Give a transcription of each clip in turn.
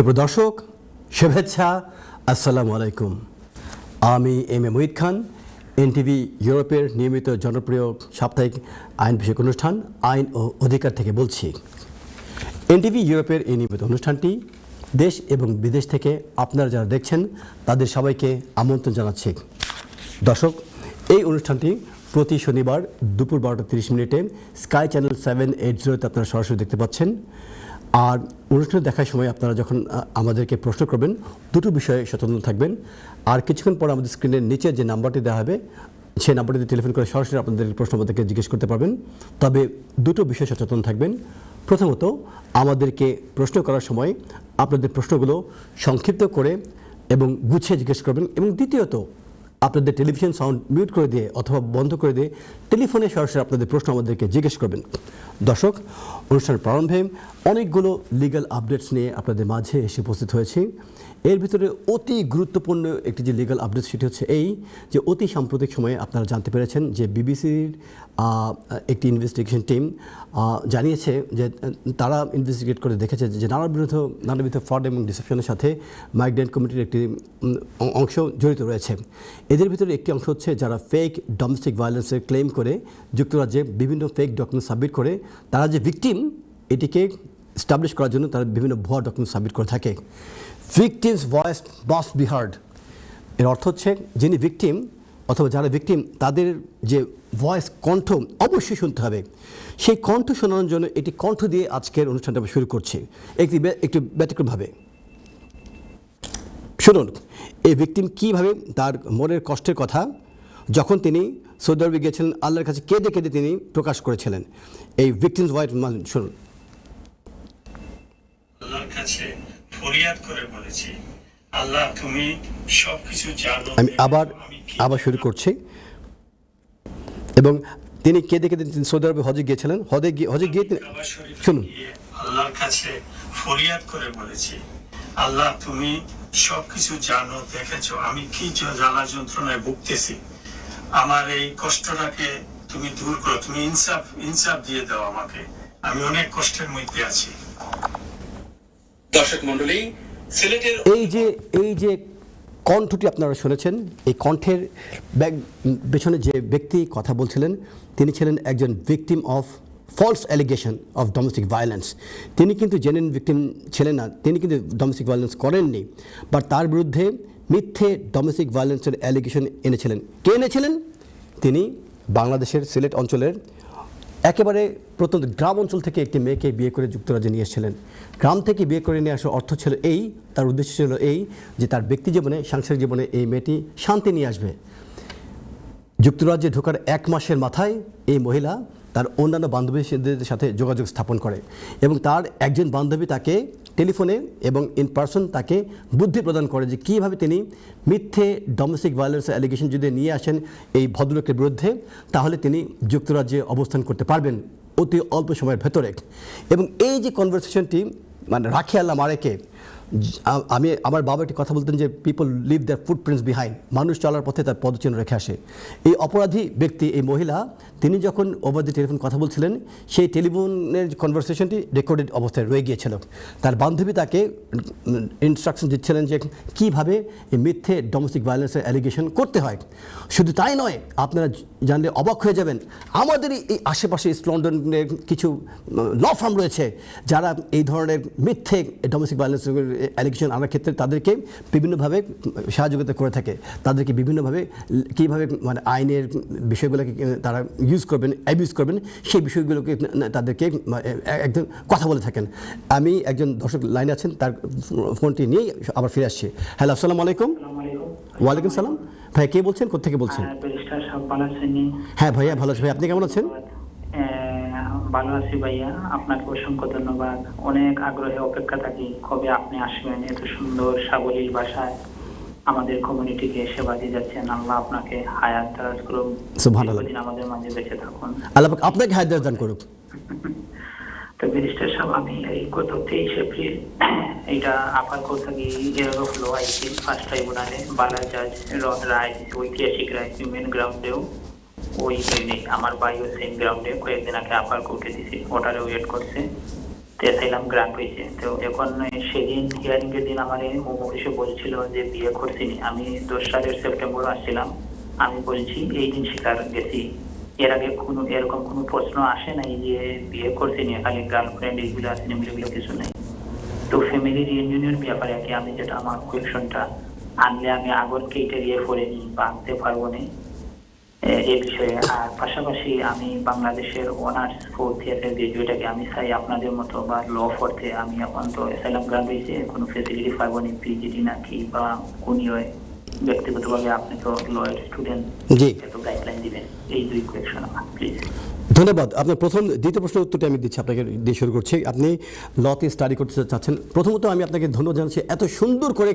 সুপ্রদর্শক, শুভেচ্ছা, আসসালামু আলাইকুম। আমি M A Muhith Khan, NTV ইউরোপের নিয়মিত জনপ্রিয় সাপ্তাহিক আইন বিষয়ক অনুষ্ঠান আইন ও অধিকার থেকে বলছি। এনটিভি ইউরোপের এই নিয়মিত অনুষ্ঠানটি দেশ এবং বিদেশ থেকে আপনারা যারা দেখছেন তাদের সবাইকে আমন্ত্রণ জানাচ্ছি। দর্শক, এই অনুষ্ঠানটি প্রতি শনিবার দুপুর 12:30 স্কাই চ্যানেল 780-তে আপনারা সরাসরি দেখতে পাচ্ছেন। আর অনুষ্ঠান দেখার সময় আপনারা যখন আমাদেরকে প্রশ্ন করবেন, দুটো বিষয়ে সচেতন থাকবেন। আর কিছুক্ষণ পর আমাদের স্ক্রিনের নিচে যে নাম্বারটি দেওয়া হবে সেই নাম্বারটিতে টেলিফোন করে সরাসরি আপনাদের প্রশ্ন আমাদেরকে জিজ্ঞেস করতে পারবেন। তবে দুটো বিষয়ে সচেতন থাকবেন। প্রথমত, আমাদেরকে প্রশ্ন করার সময় আপনাদের প্রশ্নগুলো সংক্ষিপ্ত করে এবং গুছিয়ে জিজ্ঞেস করবেন। এবং দ্বিতীয়ত, আপনাদের টেলিভিশন সাউন্ড মিউট করে দিয়ে অথবা বন্ধ করে দিয়ে টেলিফোনে সরাসরি আপনাদের প্রশ্ন আমাদেরকে জিজ্ঞেস করবেন। দর্শক, অনুষ্ঠানের প্রারম্ভে অনেকগুলো লিগ্যাল আপডেটস নিয়ে আপনাদের মাঝে এসে উপস্থিত হয়েছি। এর ভিতরে অতি গুরুত্বপূর্ণ একটি যে লিগ্যাল আপডেট সেটি হচ্ছে এই যে অতি সাম্প্রতিক সময়ে আপনারা জানতে পেরেছেন যে বিবিসির একটি ইনভেস্টিগেশন টিম জানিয়েছে যে তারা ইনভেস্টিগেট করে দেখেছে যে নানাবিধ ফ্রড এবং ডিসেপশনের সাথে মাইগ্রেন্ট কমিটির একটি অংশ জড়িত রয়েছে। এদের ভিতরে একটি অংশ হচ্ছে যারা ফেক ডোমেস্টিক ভায়োলেন্সের ক্লেম করে যুক্তরাজ্যে বিভিন্ন ফেক ডকুমেন্ট সাবমিট করে তারা যে ভিকটিম এটিকে এস্টাবলিশ করার জন্য তারা বিভিন্ন ভুয়া ডকুমেন্ট সাবমিট করে থাকে। Victims voice must be hard. এর অর্থ হচ্ছে যিনি ভিকটিম অথবা যারা ভিকটিম তাদের যে ভয়েস কণ্ঠ অবশ্যই শুনতে হবে। সেই কণ্ঠ শোনানোর জন্য এটি কণ্ঠ দিয়ে আজকের অনুষ্ঠানটা শুরু করছি একটু ব্যতিক্রমভাবে। শুনুন এই ভিকটিম কীভাবে তার মনের কষ্টের কথা যখন তিনি সৌদি আরবে গিয়েছিলেন আল্লাহর কাছে কেঁদে কেঁদে তিনি প্রকাশ করেছিলেন। এই ভিকটিমস ভয়েস শুনুন। আল্লাহর কাছে ফরিয়াদ করে বলেছি, আল্লাহ তুমি সবকিছু জানো। আমি আবার শুরু করছি। এবং তিনি কেঁদে কেঁদে সৌদি আরবে হজে গিয়েছিলেন। হজে গিয়ে শুনুন। আল্লাহর কাছে ফরিয়াদ করে বলেছি, আল্লাহ তুমি সবকিছু জানো, দেখেছো আমি কি জ্বালা যন্ত্রণায় ভুগতেছি। আমার এই কষ্টটাকে তুমি দূর করো, তুমি ইনসাফ দিয়ে দাও আমাকে, আমি অনেক কষ্টের মধ্যে আছি। দর্শক মণ্ডলী, সিলেটের এই যে কণ্ঠটি আপনারা শুনেছেন, এই কণ্ঠের পেছনে যে ব্যক্তি কথা বলছিলেন তিনি ছিলেন একজন victim of false allegation of domestic violence. তিনি কিন্তু জেনুইন ভিকটিম ছিলেন না, তিনি কিন্তু ডোমেস্টিক ভায়োলেন্স করেননি, বাট তার বিরুদ্ধে মিথ্যে ডোমেস্টিক ভায়োলেন্সের অ্যালিগেশন এনেছিলেন। কে এনেছিলেন? তিনি বাংলাদেশের সিলেট অঞ্চলের একেবারে প্রত্যন্ত গ্রাম অঞ্চল থেকে একটি মেয়েকে বিয়ে করে যুক্তরাজ্যে নিয়ে এসেছিলেন। গ্রাম থেকে বিয়ে করে নিয়ে আসার অর্থ ছিল এই, তার উদ্দেশ্য ছিল এই যে তার ব্যক্তি জীবনে, সাংসারিক জীবনে এই মেয়েটি শান্তি নিয়ে আসবে। যুক্তরাজ্যে ঢোকার 1 মাসের মাথায় এই মহিলা তার অন্যান্য বান্ধবীদের সাথে যোগাযোগ স্থাপন করে এবং তার একজন বান্ধবী তাকে টেলিফোনে এবং ইন পার্সন তাকে বুদ্ধি প্রদান করে যে কীভাবে তিনি মিথ্যে ডোমেস্টিক ভায়োলেন্সের অ্যালিগেশন যদি নিয়ে আসেন এই ভদ্রলোকের বিরুদ্ধে তাহলে তিনি যুক্তরাজ্যে অবস্থান করতে পারবেন অতি অল্প সময়ের ভেতরে। এবং এই যে কনভারসেশনটি মানে রাখে আল্লাহ মারেকে, আমার বাবা একটি কথা বলতেন যে people leave their footprints behind, মানুষ চলার পথে তার পদচিহ্ন রেখে আসে। এই অপরাধী ব্যক্তি, এই মহিলা, তিনি যখন ওভার দি টেলিফোন কথা বলছিলেন সেই টেলিফোনের কনভারসেশনটি রেকর্ডেড অবস্থায় রয়ে গিয়েছিল। তার বান্ধবী তাকে ইনস্ট্রাকশন দিচ্ছিলেন যে কীভাবে এই মিথ্যে ডোমেস্টিক ভায়োলেন্সের অ্যালিগেশন করতে হয়। শুধু তাই নয়, আপনারা জানলে অবাক হয়ে যাবেন, আমাদের এই আশেপাশে ইস্ট লন্ডনের কিছু ল ফার্ম রয়েছে যারা এই ধরনের মিথ্যে ডোমেস্টিক ভায়োলেন্সের অ্যালিগেশন আনার ক্ষেত্রে তাদেরকে বিভিন্নভাবে সহযোগিতা করে থাকে। তাদেরকে বিভিন্নভাবে কীভাবে মানে আইনের বিষয়গুলোকে তারা ইউজ করবেন, অ্যাবিউজ করবেন, সেই বিষয়গুলোকে তাদেরকে একজন কথা বলে থাকেন। আমি একজন দর্শক লাইনে আছেন, তার ফোনটি নিয়েই আবার ফিরে আসছি। হ্যালো, আসসালামু আলাইকুম। ওয়ালাইকুম সালাম। ভাই কে বলছেন, কোথেকে বলছেন? হ্যাঁ ভাইয়া ভালো আছি। ভাই আপনি কেমন আছেন? ভালো আছি ভাইয়া, আপনাকে অসংখ্য ধন্যবাদ। অনেক আগ্রহে অপেক্ষা থাকি কবে আপনি আসবেন। এত সুন্দর সাবলীল ভাষায় আমাদের কমিউনিটিকে সেবা দিয়ে যাচ্ছেন। আল্লাহ আপনাকে হায়াত দারাজ করুন, সুবহানাল্লাহ, আমাদের মাঝে বেঁচে থাকুন। আল্লাহ আপনাকে হায়াত দারাজ দান করুক। তো ব্যারিস্টার সাহেব, আমি এই গত 23 এপ্রিল এইটা আপার কোর্ট থেকে এরো হলো আইসি ফার্স্ট ট্রাইব্যুনালে বালা জাজ রায়, ঐতিহাসিক রায় হিউম্যান গ্রাউন্ডেও ওই আমার ভাইও সেম গ্রাউন্ডে কয়েকদিন আগে আপার কোর্টে দিছে, অর্ডারে ওয়েট করছে। অ্যাসাইলাম গ্রান্ট হয়েছে। তো এখন সেদিন হিয়ারিং এর দিন আমার হোম অফিসে বলছিল যে বিয়ে করছিনি, আমি 10 সালের সেপ্টেম্বর আসছিলাম, আমি বলছি এই দিন স্বীকার গেছি। এর আগে কোনো এরকম কোনো প্রশ্ন আসে নাই যে বিয়ে করছিনি, খালি গার্লফ্রেন্ড এইগুলো আসেনি, এগুলো কিছু নেই। তো ফ্যামিলি রিইউনিয়নের ব্যাপারে কি আমি যেটা আমার কোয়েশনটা আনলে আমি আগর ক্রাইটেরিয়া করে নি বা আনতে পারবো না এই বিষয়ে। আর পাশাপাশি আমি বাংলাদেশের অনার্স 4th ইয়ারের গ্রাজুয়েট আগে আমি চাই আপনাদের মতো বা ল পড়তে। আমি এখন তো অ্যাসাইলাম গ্রান্ট হয়েছে, কোনো ফেসিলিটি পাবো না, পিজিডি নাকি বা কোন ব্যক্তিগতভাবে আপনি তো লয়ের স্টুডেন্ট, জি এত গাইডলাইন দিবেন। এই দুই কোয়েশন আমার প্লিজ। ধন্যবাদ। আপনার দ্বিতীয় প্রশ্নের উত্তরটি আমি দিচ্ছি, আপনাকে দিয়ে শুরু করছি। আপনি লতে স্টাডি করতে চাচ্ছেন। প্রথমত আমি আপনাকে ধন্যবাদ জানাচ্ছি, এত সুন্দর করে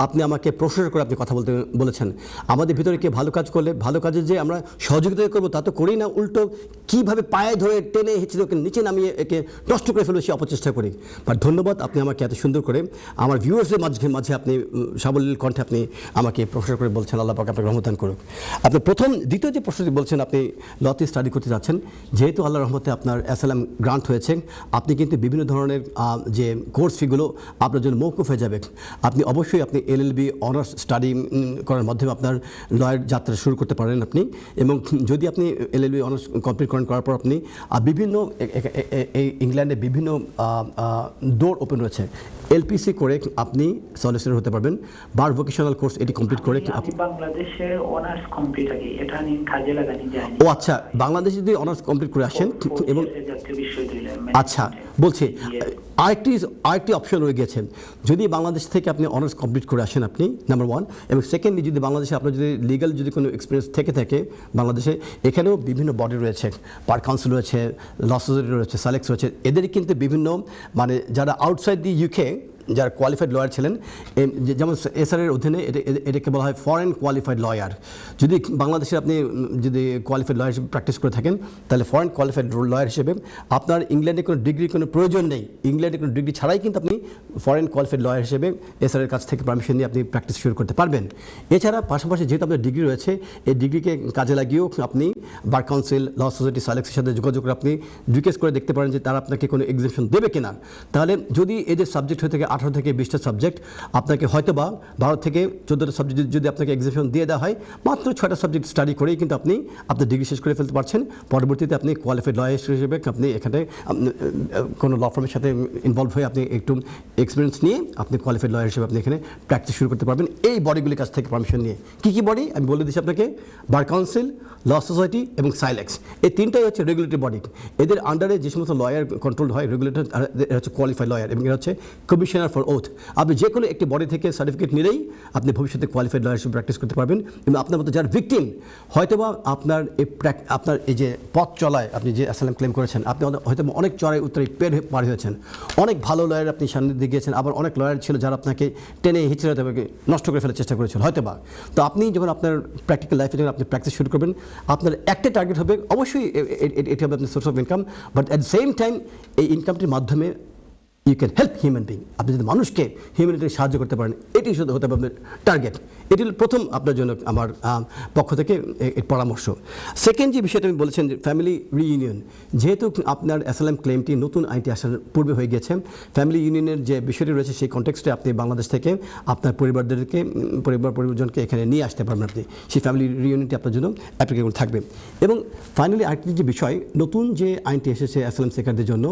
আপনি আমাকে প্রশংসা করে আপনি কথা বলতে বলেছেন। আমাদের ভিতরে কে ভালো কাজ করলে ভালো কাজে যে আমরা সহযোগিতা করবো তা তো করি না, উল্টো কীভাবে পায়ে ধরে টেনে হেঁচড়ে ওকে নিচে নামিয়ে একে নষ্ট করে ফেলে সে অপচেষ্টা করি। বাট ধন্যবাদ, আপনি আমাকে এত সুন্দর করে আমার ভিউয়ার্সের মাঝে আপনি সাবলীল কণ্ঠে আপনি আমাকে প্রশংসা করে বলছেন। আল্লাহ পাক আপনাকে রহমত দান করুক। আপনি দ্বিতীয় যে প্রশ্নটি বলছেন, আপনি লতে স্টাডি করতে যাচ্ছেন, যেহেতু আল্লাহর রহমতে আপনার অ্যাসাইলাম গ্রান্ট হয়েছে, আপনি কিন্তু বিভিন্ন ধরনের যে কোর্স ফিগুলো আপনার জন্য মৌকুফ হয়ে যাবে। আপনি অবশ্যই আপনি LLB অনার্স স্টাডি করার মাধ্যমে আপনার লয়ের যাত্রা শুরু করতে পারেন আপনি। এবং যদি আপনি LLB অনার্স কমপ্লিট করার পর আপনি বিভিন্ন ইংল্যান্ডে বিভিন্ন ডোর ওপেন রয়েছে। LPC করে আপনি সলিসিটর হতে পারবেন। বার ভোকেশনাল কোর্স এটি কমপ্লিট করে আমি বাংলাদেশের অনার্স কমপ্লিট আগে এটা নিয়ে কাজে লাগানি যায়। ও আচ্ছা, বাংলাদেশে যদি অনার্স কমপ্লিট করে আসেন এবং আচ্ছা বলছি আরেকটি অপশন রয়ে গেছে। যদি বাংলাদেশ থেকে আপনি অনার্স কমপ্লিট করে আসেন আপনি, নাম্বার 1, এবং সেকেন্ডলি যদি বাংলাদেশে আপনার যদি লিগ্যাল যদি কোনো এক্সপিরিয়েন্স থেকে থাকে বাংলাদেশে, এখানেও বিভিন্ন বডি রয়েছে, বার কাউন্সিল রয়েছে, ল সোসাইটি রয়েছে, সালেক্স রয়েছে। এদের কিন্তু বিভিন্ন মানে যারা আউটসাইড দি UK যারা কোয়ালিফাইড লয়ার ছিলেন, যেমন SR-এর অধীনে এটাকে বলা হয় ফরেন কোয়ালিফাইড লয়ার। যদি বাংলাদেশে আপনি যদি কোয়ালিফাইড লয়ার হিসেবে প্র্যাকটিস করে থাকেন, তাহলে ফরেন কোয়ালিফাইড লয়ার হিসেবে আপনার ইংল্যান্ডে কোনো ডিগ্রির কোনো প্রয়োজন নেই। ইংল্যান্ডে কোনো ডিগ্রি ছাড়াই কিন্তু আপনি ফরেন কোয়ালিফাইড লয়ার হিসেবে SR-এর কাছ থেকে পারমিশন নিয়ে আপনি প্র্যাকটিস শুরু করতে পারবেন। এছাড়া পাশাপাশি যেহেতু আপনার ডিগ্রি রয়েছে, এই ডিগ্রিকে কাজে লাগিয়েও আপনি বার কাউন্সিল, ল সোসাইটি, সালেক্সের সাথে যোগাযোগ করে আপনি রিকোয়েস্ট করে দেখতে পারেন যে তারা আপনাকে কোনো এক্সামশন দেবে কিনা। তাহলে যদি এদের সাবজেক্ট হয়ে থাকে 18 থেকে 20টা সাবজেক্ট, আপনাকে হয়তো বা 12 থেকে 14টা সাবজেক্ট যদি আপনাকে এক্সামশন দিয়ে দেওয়া হয়, মাত্র 6টা সাবজেক্ট স্টাডি করেই কিন্তু আপনি আপনার ডিগ্রি শেষ করে ফেলতে পারছেন। পরবর্তীতে আপনি কোয়ালিফাইড লয়ার হিসেবে আপনি এখানে কোনো ল ফার্মের সাথে ইনভলভ হয়ে আপনি একটু এক্সপিরিয়েন্স নিয়ে আপনি কোয়ালিফাইড লয়ার হিসেবে আপনি এখানে প্র্যাকটিস শুরু করতে পারবেন এই বডিগুলির কাছ থেকে পারমিশন নিয়ে। কী বডি আমি বলে দিচ্ছি আপনাকে, বার কাউন্সিল, ল সোসাইটি এবং সাইলেক্স, এই তিনটাই হচ্ছে রেগুলেটরি বডি। এদের আন্ডারে যে সমস্ত লয়ার কন্ট্রোল হয় রেগুলেটর, এরা হচ্ছে কোয়ালিফাইড লয়ার এবং এরা হচ্ছে কমিশনার ফর ওথ। আপনি যে কোনো একটি বডি থেকে সার্টিফিকেট নিলেই আপনি ভবিষ্যতে কোয়ালিফাইড লয়ার হিসেবে প্র্যাকটিস করতে পারবেন। এবং আপনার মতো যার ভিকটিম, হয়তোবা আপনার এই যে পথ চলায় আপনি যে অ্যাসাইলাম ক্লেম করেছেন, আপনি হয়তো অনেক চড়াই উত্তরে পার হয়েছেন, অনেক ভালো লয়ার আপনি সামনে দিয়ে গিয়েছেন, আবার অনেক লয়ার ছিল যারা আপনাকে টেনে হিচড়ে নষ্ট করে ফেলার চেষ্টা করেছিল হয়তোবা। তো আপনি যখন আপনার প্র্যাকটিক্যাল লাইফে যখন আপনি প্র্যাকটিস শুরু করবেন, আপনার একটা টার্গেট হবে, অবশ্যই এটি হবে আপনার source of income, but at the same time এই ইনকামটির মাধ্যমে you can help human being. আপনি যদি মানুষকে হিউম্যানিটিকে সাহায্য করতে পারেন, এটি শুধু হতে হবে আপনার টার্গেট। এটি হল প্রথম আপনার জন্য আমার পক্ষ থেকে এর পরামর্শ। সেকেন্ড যে বিষয়টা আমি বলেছেন যে ফ্যামিলি রিইউনিয়ন, যেহেতু আপনার অ্যাসাইলাম ক্লেমটি নতুন আইনটি আসার পূর্বে হয়ে গেছে, ফ্যামিলি ইউনিয়নের যে বিষয়টি রয়েছে সেই কনটেক্সটে আপনি বাংলাদেশ থেকে আপনার পরিবারজনকে এখানে নিয়ে আসতে পারবেন। আপনি সেই ফ্যামিলি রিইউনিয়নটি আপনার জন্য অ্যাপ্লিকেবল থাকবে। এবং ফাইনালি আরেকটি যে বিষয়, নতুন যে আইনটি এসেছে অ্যাসাইলাম সিকারদের জন্য,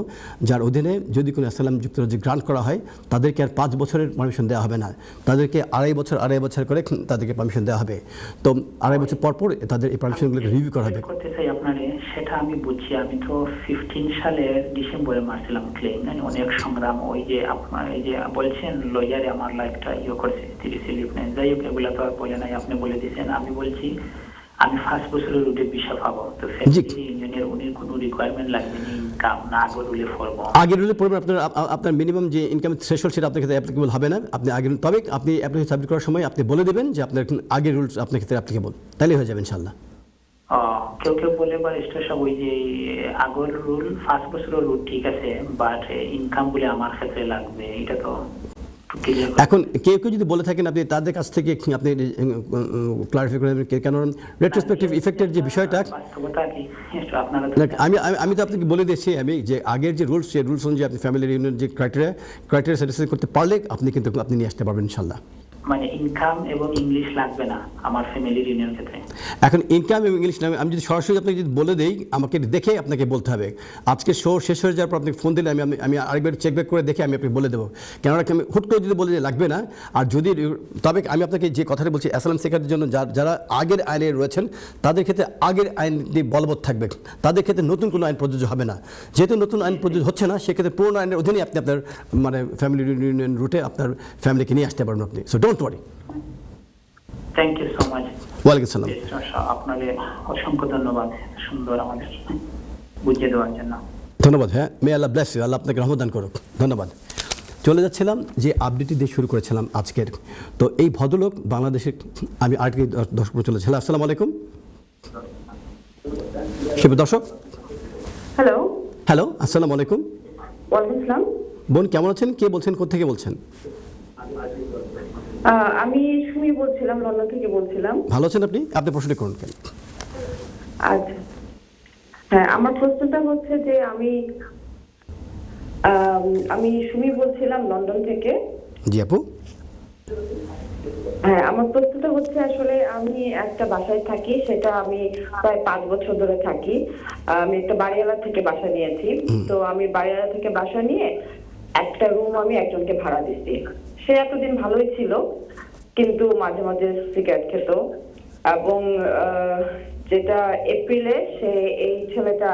যার অধীনে যদি কোনো অ্যাসাইলাম যুক্তরাজ্যে গ্রান্ট করা হয়, তাদেরকে আর 5 বছরের পারমিশন দেওয়া হবে না, তাদেরকে আড়াই বছর করে তাদেরকে পারমিশন দেওয়া হবে। তো আড়াই বছর পর তাদের এই পারমিশনগুলোকে রিভিউ করা হবে। করতে চাই আপনারে, সেটা আমি বুঝছি। আমি তো 15 সালের ডিসেম্বরে মারছিলাম ক্লেম, মানে অনেক সংগ্রাম। ওই যে আপনার এই যে বলছেন লয়ারে আমার লাইফটা করছে, 30 লিভ নেই, যাই হোক এগুলো তো আর বলে নাই, আপনি বলে দিয়েছেন। আমি বলছি আমি 5 বছরের রুটে ভিসা পাবো, তো ফ্যামিলি ইউনিয়নের উনি কোনো রিকোয়ারমেন্ট লাগবে না, ইনকাম না আগের রুলে পড়বো? আগের রুলে পড়বেন। আপনার মিনিমাম যে ইনকাম থ্রেশহোল্ড সেটা আপনার ক্ষেত্রে অ্যাপ্লিকেবল হবে না। আপনি তবে আপনি অ্যাপ্লিকেশন সাবমিট করার সময় আপনি বলে দেবেন যে আপনার আগের রুলস আপনার ক্ষেত্রে অ্যাপ্লিকেবল, তাহলেই হয়ে যাবে ইনশাআল্লাহ। কেউ বলে ব্যারিস্টার সাহেব ওই যে আগের রুল 5 বছরের রুল ঠিক আছে, বাট ইনকাম বলে আমার ক্ষেত্রে লাগবে, এটা তো clear করে। এখন কেউ কেউ যদি বলে থাকেন আপনি তাদের কাছ থেকে আপনি ক্লারিফাই করে দেবেন, কারণ রেট্রোস্পেক্টিভ ইফেক্টের যে বিষয়টা, বাস্তবতা কি একটু আপনারা তো আমি আমি তো আপনাকে বলে দিয়েছি আমি যে আগের যে রুলস, সেই রুলস অনুযায়ী আপনি ফ্যামিলি রিউনিয়ন যে ক্রাইটেরিয়া স্যাটিসফাই করতে পারলে আপনি কিন্তু আপনি নিয়ে আসতে পারবেন ইনশাল্লাহ। মানে ইনকাম এবং ইংলিশ লাগবে না আমার ফ্যামিলি রিউনিয়ন ক্ষেত্রে? এখন ইনকাম এবং ইংলিশ নামে আমি যদি সরাসরি আপনাকে যদি বলে দেই, আমাকে দেখে আপনাকে বলতে হবে। আজকে শো শেষ হয়ে যাওয়ার পর আপনাকে ফোন দিলে আমি আরেকবার চেক ব্যাক করে দেখে আমি আপনাকে বলে দেবো, কেননা আমি হুট করে যদি বলে যে লাগবে না, আর যদি তবে আমি আপনাকে যে কথাটা বলছি অ্যাসাইলাম সিকারদের জন্য যারা আগের আইনে রয়েছেন তাদের ক্ষেত্রে আগের আইনটি বলবৎ থাকবে, তাদের ক্ষেত্রে নতুন কোনো আইন প্রযোজ্য হবে না। যেহেতু নতুন আইন প্রযোজ্য হচ্ছে না, সেক্ষেত্রে পুরোনো আইনের অধীনে আপনি আপনার মানে ফ্যামিলি রিউনিয়ন রুটে আপনার ফ্যামিলিকে নিয়ে আসতে পারবেন আপনি। So don't worry. Thank you so much. ওয়ালাইকুম সালাম। আপনাকে অসংখ্য ধন্যবাদ সুন্দর আমাদের বুঝিয়ে দেওয়ার জন্য। ধন্যবাদ। হ্যাঁ, মে আল্লাহ ব্লেস ইউ, আল্লাহ আপনাকে রহমত দান করুক। ধন্যবাদ। চলে যাচ্ছিলাম যে আপডেটটি দিয়ে শুরু করেছিলাম আজকের। তো এই ভদ্রলোক বাংলাদেশের, আমি আরেকটি দর্শক চলেছিলাম। আসসালামু আলাইকুম শিব দর্শক। হ্যালো। হ্যালো, আসসালামু আলাইকুম। ওয়ালাইকুম আসসালাম। বোন কেমন আছেন? কে বলছেন, কোথা থেকে বলছেন? আমি সুমি বলছিলাম, লন্ডন থেকে বলছিলাম। ভালো আছেন আপনি? আপনি প্রশ্নটি করুন কেন? আচ্ছা, হ্যাঁ, আমার প্রশ্নটা হচ্ছে যে আমি সুমি বলছিলাম লন্ডন থেকে। জি আপু। হ্যাঁ, আমার প্রশ্নটা হচ্ছে আসলে আমি একটা বাসায় থাকি, সেটা আমি প্রায় 5 বছর ধরে থাকি। আমি একটা বাড়িওয়ালা থেকে বাসা নিয়েছি। তো আমি বাড়িওয়ালা থেকে বাসা নিয়ে একটা রুম আমি একজনকে ভাড়া দিচ্ছি। সে এতদিন ভালোই ছিল, কিন্তু মাঝে মাঝে সিগারেট খেত, এবং যেটা এপ্রিলে সে এই ছেলেটা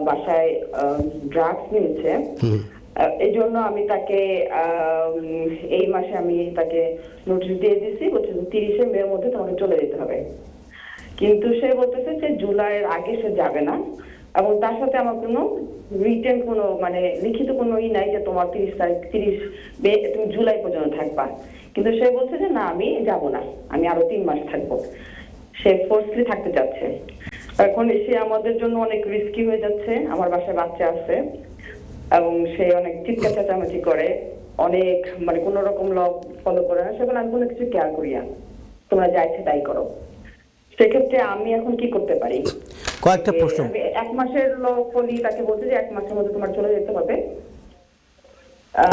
বাসায় ড্রাগস নিয়েছে। এই জন্য আমি তাকে এই মাসে আমি তাকে নোটিশ দিয়ে দিচ্ছি, বলছে 30শে মের মধ্যে তোমাকে চলে যেতে হবে। কিন্তু সে বলতেছে যে জুলাইয়ের আগে সে যাবে না, এবং তার সাথে আমার কোনো রিটেন কোনো মানে লিখিত কোনো নাই যে তোমার 30 মে তুমি জুলাই পর্যন্ত থাকবা। কিন্তু সে বলছে যে না, আমি যাব না, আমি আরো 3 মাস থাকবো। সে ফোর্সলি থাকতে চাচ্ছে। এখন সে আমাদের জন্য অনেক রিস্কি হয়ে যাচ্ছে। আমার বাসায় বাচ্চা আছে, এবং সে অনেক চিৎকার চেঁচামেচি করে, অনেক মানে কোন রকম ল ফলো করে না। সেগুলো আমি কোনো কিছু কেয়ার করি না, তোমরা যা ইচ্ছে তাই করো। সেক্ষেত্রে আমি এখন কি করতে পারি? কয়েকটা প্রশ্ন। 1 মাসের ল বলি, তাকে বলতে যে 1 মাসের মধ্যে তোমার চলে যেতে হবে।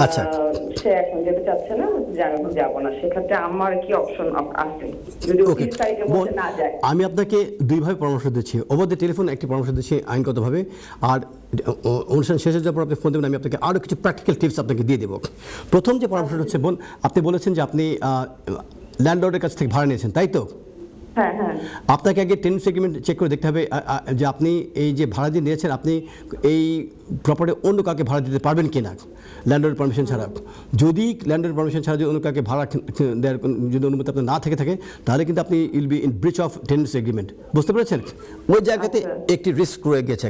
আচ্ছা। সে এখন যেতে চাচ্ছে না, যে আমি এখন যাবো না। সেক্ষেত্রে আমার কি অপশন আছে যদি ওকে অফিস সাইডে বলতে না যায়? আমি আপনাকে দুইভাবে পরামর্শ দিচ্ছি। ওভার দ্য টেলিফোন একটি পরামর্শ দিচ্ছি আইনগতভাবে, আর অনুষ্ঠান শেষ হয়ে যাওয়ার পর আপনি ফোন দেবেন, আমি আপনাকে আরও কিছু প্র্যাকটিক্যাল টিপস আপনাকে দিয়ে দেবো। প্রথম যে পরামর্শটা হচ্ছে, বোন আপনি বলেছেন যে আপনি ল্যান্ডলর্ডের কাছ থেকে ভাড়া নিয়েছেন, তাই তো? হ্যাঁ হ্যাঁ। আপনাকে আগে টেনেন্সি এগ্রিমেন্ট চেক করে দেখতে হবে যে আপনি এই যে ভাড়া দিয়ে নিয়েছেন, আপনি এই প্রপার্টি অন্য কাউকে ভাড়া দিতে পারবেন কি না ল্যান্ডলর্ডের পারমিশন ছাড়া। যদি ল্যান্ডলর্ডের পারমিশন ছাড়া যদি অন্য কাউকে ভাড়া দেওয়ার যদি অনুমতি আপনার না থাকে, তাহলে কিন্তু আপনি will be in breach of tenancy agreement. বুঝতে পেরেছেন? ওই জায়গাতে একটি রিস্ক রয়ে গেছে।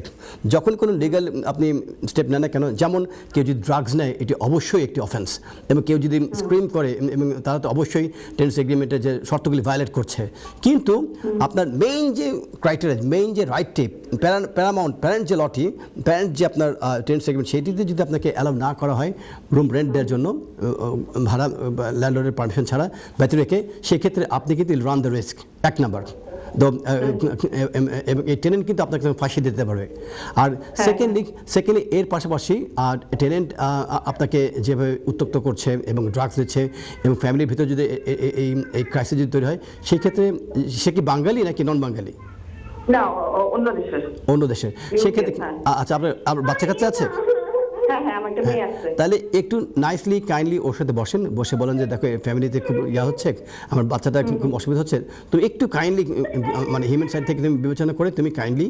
যখন কোনো লিগাল আপনি স্টেপ নেন না কেন, যেমন কেউ যদি ড্রাগস নেয়, এটি অবশ্যই একটি অফেন্স, এবং কেউ যদি স্ক্রিম করে, এবং তারা তো অবশ্যই টেনেন্সি এগ্রিমেন্টের যে শর্তগুলি ভায়োলেট করছে। কিন্তু আপনার মেইন যে ক্রাইটেরিয়া, মেইন যে রাইটটি, প্যারেন্ট যে লটি, প্যারেন্ট যে আপনার টেনেন্সি এগ্রিমেন্ট, সেটিতে যদি আপনাকে অ্যালাউ না করা হয় রুম রেন্ট দেওয়ার জন্য ভাড়া ল্যান্ডলর্ডের পারমিশন ছাড়া ব্যতীত রেখে, সেক্ষেত্রে আপনি কিন্তু রান দ্য রিস্ক। 1 নাম্বার। তো এবং এই টেনেন্ট কিন্তু আপনাকে ফাঁসি দিতে পারবে। আর সেকেন্ডলি এর পাশাপাশি টেনেন্ট আপনাকে যেভাবে উত্ত্যক্ত করছে এবং ড্রাগস দিচ্ছে, এবং ফ্যামিলির ভিতরে যদি এই ক্রাইসিস যদি তৈরি হয়, সেই ক্ষেত্রে সে কি বাঙালি নাকি নন বাঙালি? না, অন্য দেশের। সেক্ষেত্রে আচ্ছা, আপনার বাচ্চা কাচ্চা আছে? হ্যাঁ হ্যাঁ, আমার একটা মেয়ে আছে। তাহলে একটু নাইসলি কাইন্ডলি ওর সাথে বসে বলেন যে দেখো ফ্যামিলিতে খুব হচ্ছে, আমার বাচ্চাটা খুব অসুবিধা হচ্ছে, তুমি একটু কাইন্ডলি মানে হিউম্যান সাইড থেকে তুমি বিবেচনা করে তুমি কাইন্ডলি